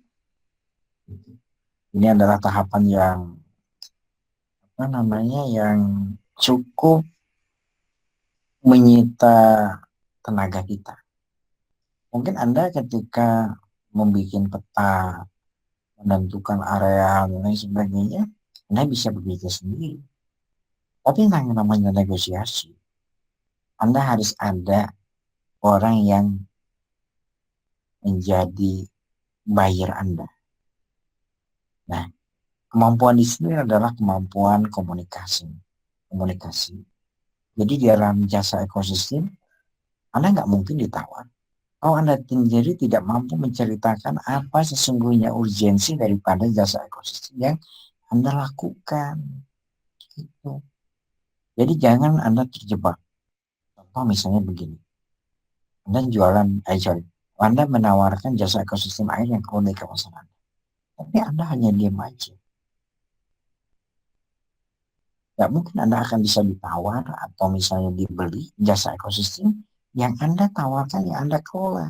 Ini adalah tahapan yang yang cukup menyita tenaga kita. Mungkin Anda ketika membuat peta, menentukan area dan lain sebagainya, Anda bisa berpikir sendiri. Tapi yang namanya negosiasi, Anda harus ada orang yang menjadi buyer Anda. Nah, kemampuan di sini adalah kemampuan komunikasi. Jadi di dalam jasa ekosistem, Anda nggak mungkin ditawar. Kalau Anda sendiri tidak mampu menceritakan apa sesungguhnya urgensi daripada jasa ekosistem yang Anda lakukan. Gitu. Jadi jangan Anda terjebak. Contoh misalnya begini. Anda menawarkan jasa ekosistem air yang keluar dari kawasan Anda. Tapi Anda hanya diam aja. Nggak mungkin Anda akan bisa ditawar atau misalnya dibeli jasa ekosistem yang Anda tawarkan, yang Anda kelola.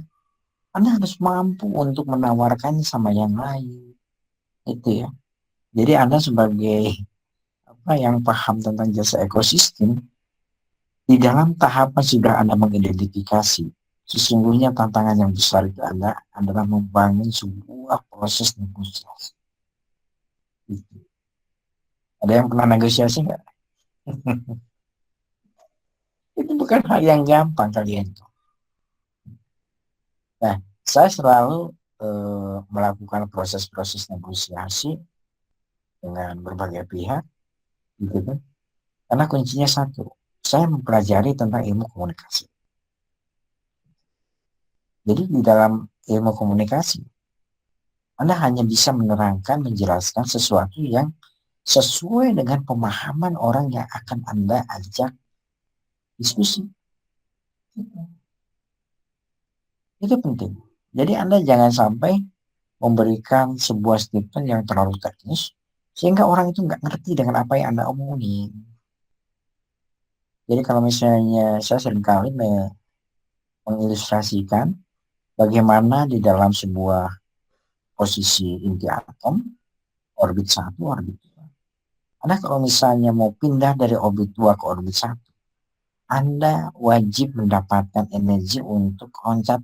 Anda harus mampu untuk menawarkannya sama yang lain. Itu ya. Jadi Anda sebagai yang paham tentang jasa ekosistem, di dalam tahapan sudah Anda mengidentifikasi sesungguhnya tantangan yang besar itu adalah membangun sebuah proses negosiasi. Gitu. Ada yang pernah negosiasi nggak? Itu bukan hal yang gampang kalian. Nah, saya selalu melakukan proses-proses negosiasi dengan berbagai pihak, gitu kan? Karena kuncinya satu, saya mempelajari tentang ilmu komunikasi. Jadi di dalam ilmu komunikasi, Anda hanya bisa menerangkan, menjelaskan sesuatu yang sesuai dengan pemahaman orang yang akan Anda ajak diskusi. Itu penting. Jadi Anda jangan sampai memberikan sebuah statement yang terlalu teknis, sehingga orang itu nggak ngerti dengan apa yang Anda omongin. Jadi kalau misalnya saya seringkali mengilustrasikan bagaimana di dalam sebuah posisi inti atom, orbit 1, orbit 2. Anda kalau misalnya mau pindah dari orbit 2 ke orbit 1, Anda wajib mendapatkan energi untuk loncat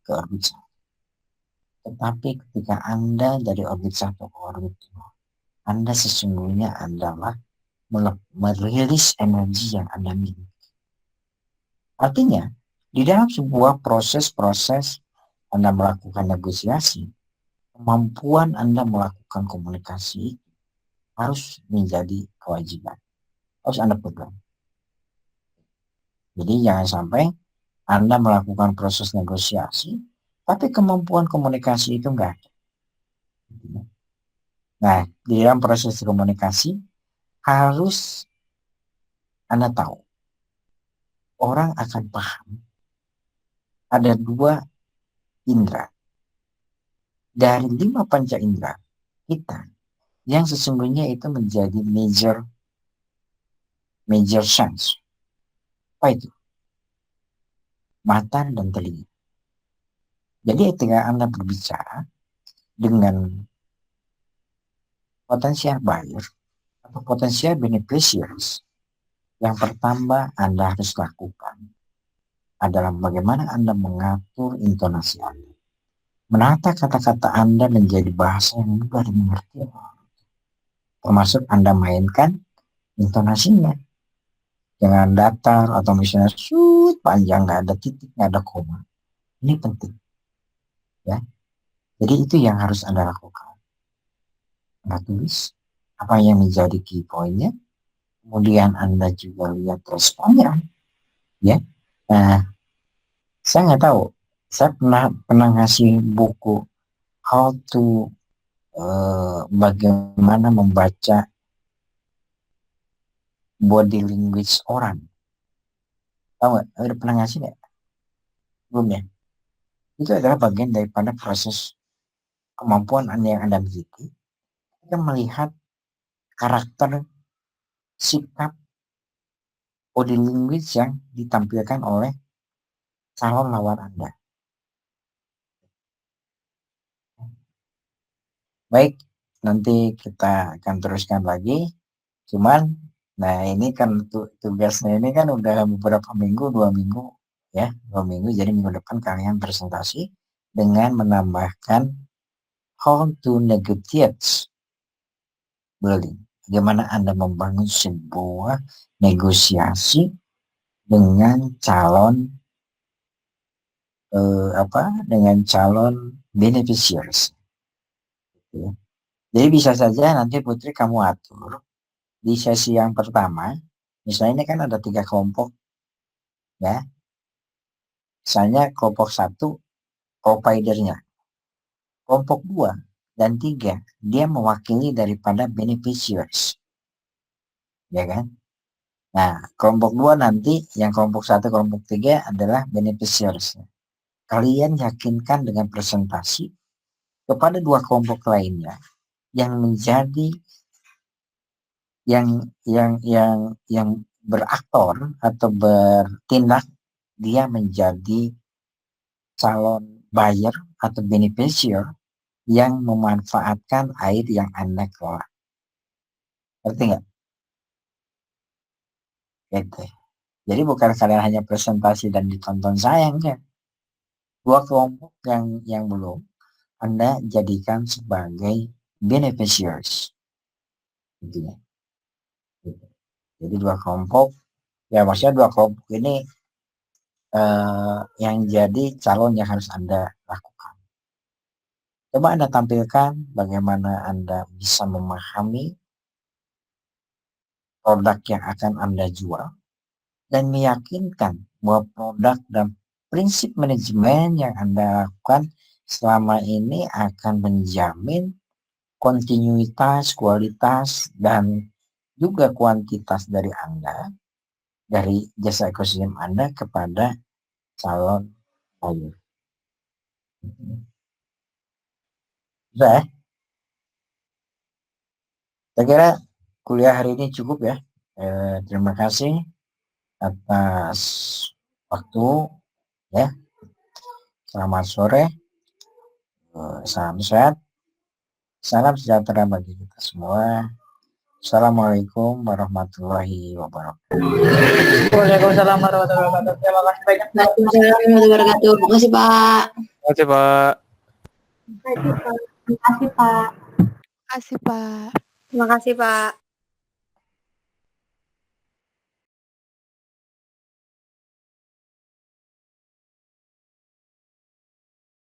ke orbit 1. Tetapi ketika Anda dari orbit 1 ke orbit 2, Anda sesungguhnya adalah merilis energi yang Anda miliki. Artinya, di dalam sebuah proses-proses Anda melakukan negosiasi, kemampuan Anda melakukan komunikasi harus menjadi kewajiban. Harus Anda pegang. Jadi jangan sampai Anda melakukan proses negosiasi, tapi kemampuan komunikasi itu enggak ada. Nah, di dalam proses komunikasi harus Anda tahu, orang akan paham ada 2 indera. Dari 5 panca indera kita, yang sesungguhnya itu menjadi major sense. Apa itu? Mata dan telinga. Jadi ketika Anda berbicara dengan potensial buyer atau potensial beneficiaries, yang pertama Anda harus lakukan adalah bagaimana Anda mengatur intonasi Anda. Menata kata-kata Anda menjadi bahasa yang mudah dimengerti. Termasuk Anda mainkan intonasinya. Jangan datar atau misalnya panjang, nggak ada titik, nggak ada koma. Ini penting. Ya. Jadi itu yang harus Anda lakukan. Anda tulis apa yang menjadi key point-nya. Kemudian Anda juga lihat responnya. Ya. Nah, saya nggak tahu. Saya pernah ngasih buku how to bagaimana membaca body language orang. Tahu nggak? Udah pernah ngasih nggak? Belum ya? Itu adalah bagian daripada proses kemampuan yang Anda miliki. Kita melihat karakter, sikap, body language yang ditampilkan oleh calon lawan Anda. Baik, nanti kita akan teruskan lagi. Cuman, nah ini kan tugasnya ini kan udah beberapa minggu, 2 minggu ya, 2 minggu. Jadi minggu depan kalian presentasi dengan menambahkan how to negotiate building. Bagaimana Anda membangun sebuah negosiasi dengan calon dengan calon beneficiaries. Ya. Jadi bisa saja nanti Putri kamu atur di sesi yang pertama, misalnya ini kan ada 3 kelompok, ya. Misalnya kelompok 1 providernya, kelompok 2 dan 3 dia mewakili daripada beneficiaries, ya kan? Nah, kelompok 2 nanti, yang kelompok 1, kelompok 3 adalah beneficiaries. Kalian yakinkan dengan presentasi kepada 2 kelompok lainnya yang menjadi yang beraktor atau bertindak, dia menjadi calon buyer atau beneficiary yang memanfaatkan air yang Anda kelola. Ngerti nggak? Gitu. Jadi bukan kalian hanya presentasi dan ditonton saya, enggak. 2 kelompok yang belum Anda jadikan sebagai beneficiaries. Gitu. Jadi 2 kelompok, ya maksudnya 2 kelompok ini yang jadi calon yang harus Anda lakukan. Coba Anda tampilkan bagaimana Anda bisa memahami produk yang akan Anda jual dan meyakinkan bahwa produk dan prinsip manajemen yang Anda lakukan selama ini akan menjamin kontinuitas, kualitas, dan juga kuantitas dari Anda, dari jasa ekosistem Anda kepada calon buyer. Sudah ya? Saya kira kuliah hari ini cukup ya. Terima kasih atas waktu ya. Selamat sore. Salam sehat. Salam sejahtera bagi kita semua. Assalamualaikum warahmatullahi wabarakatuh. Waalaikumsalam warahmatullahi wabarakatuh. Terima kasih banyak. Waalaikumsalam warahmatullahi wabarakatuh. Terima kasih, Pak. Terima kasih, Pak. Terima kasih, Pak. Terima kasih, Pak.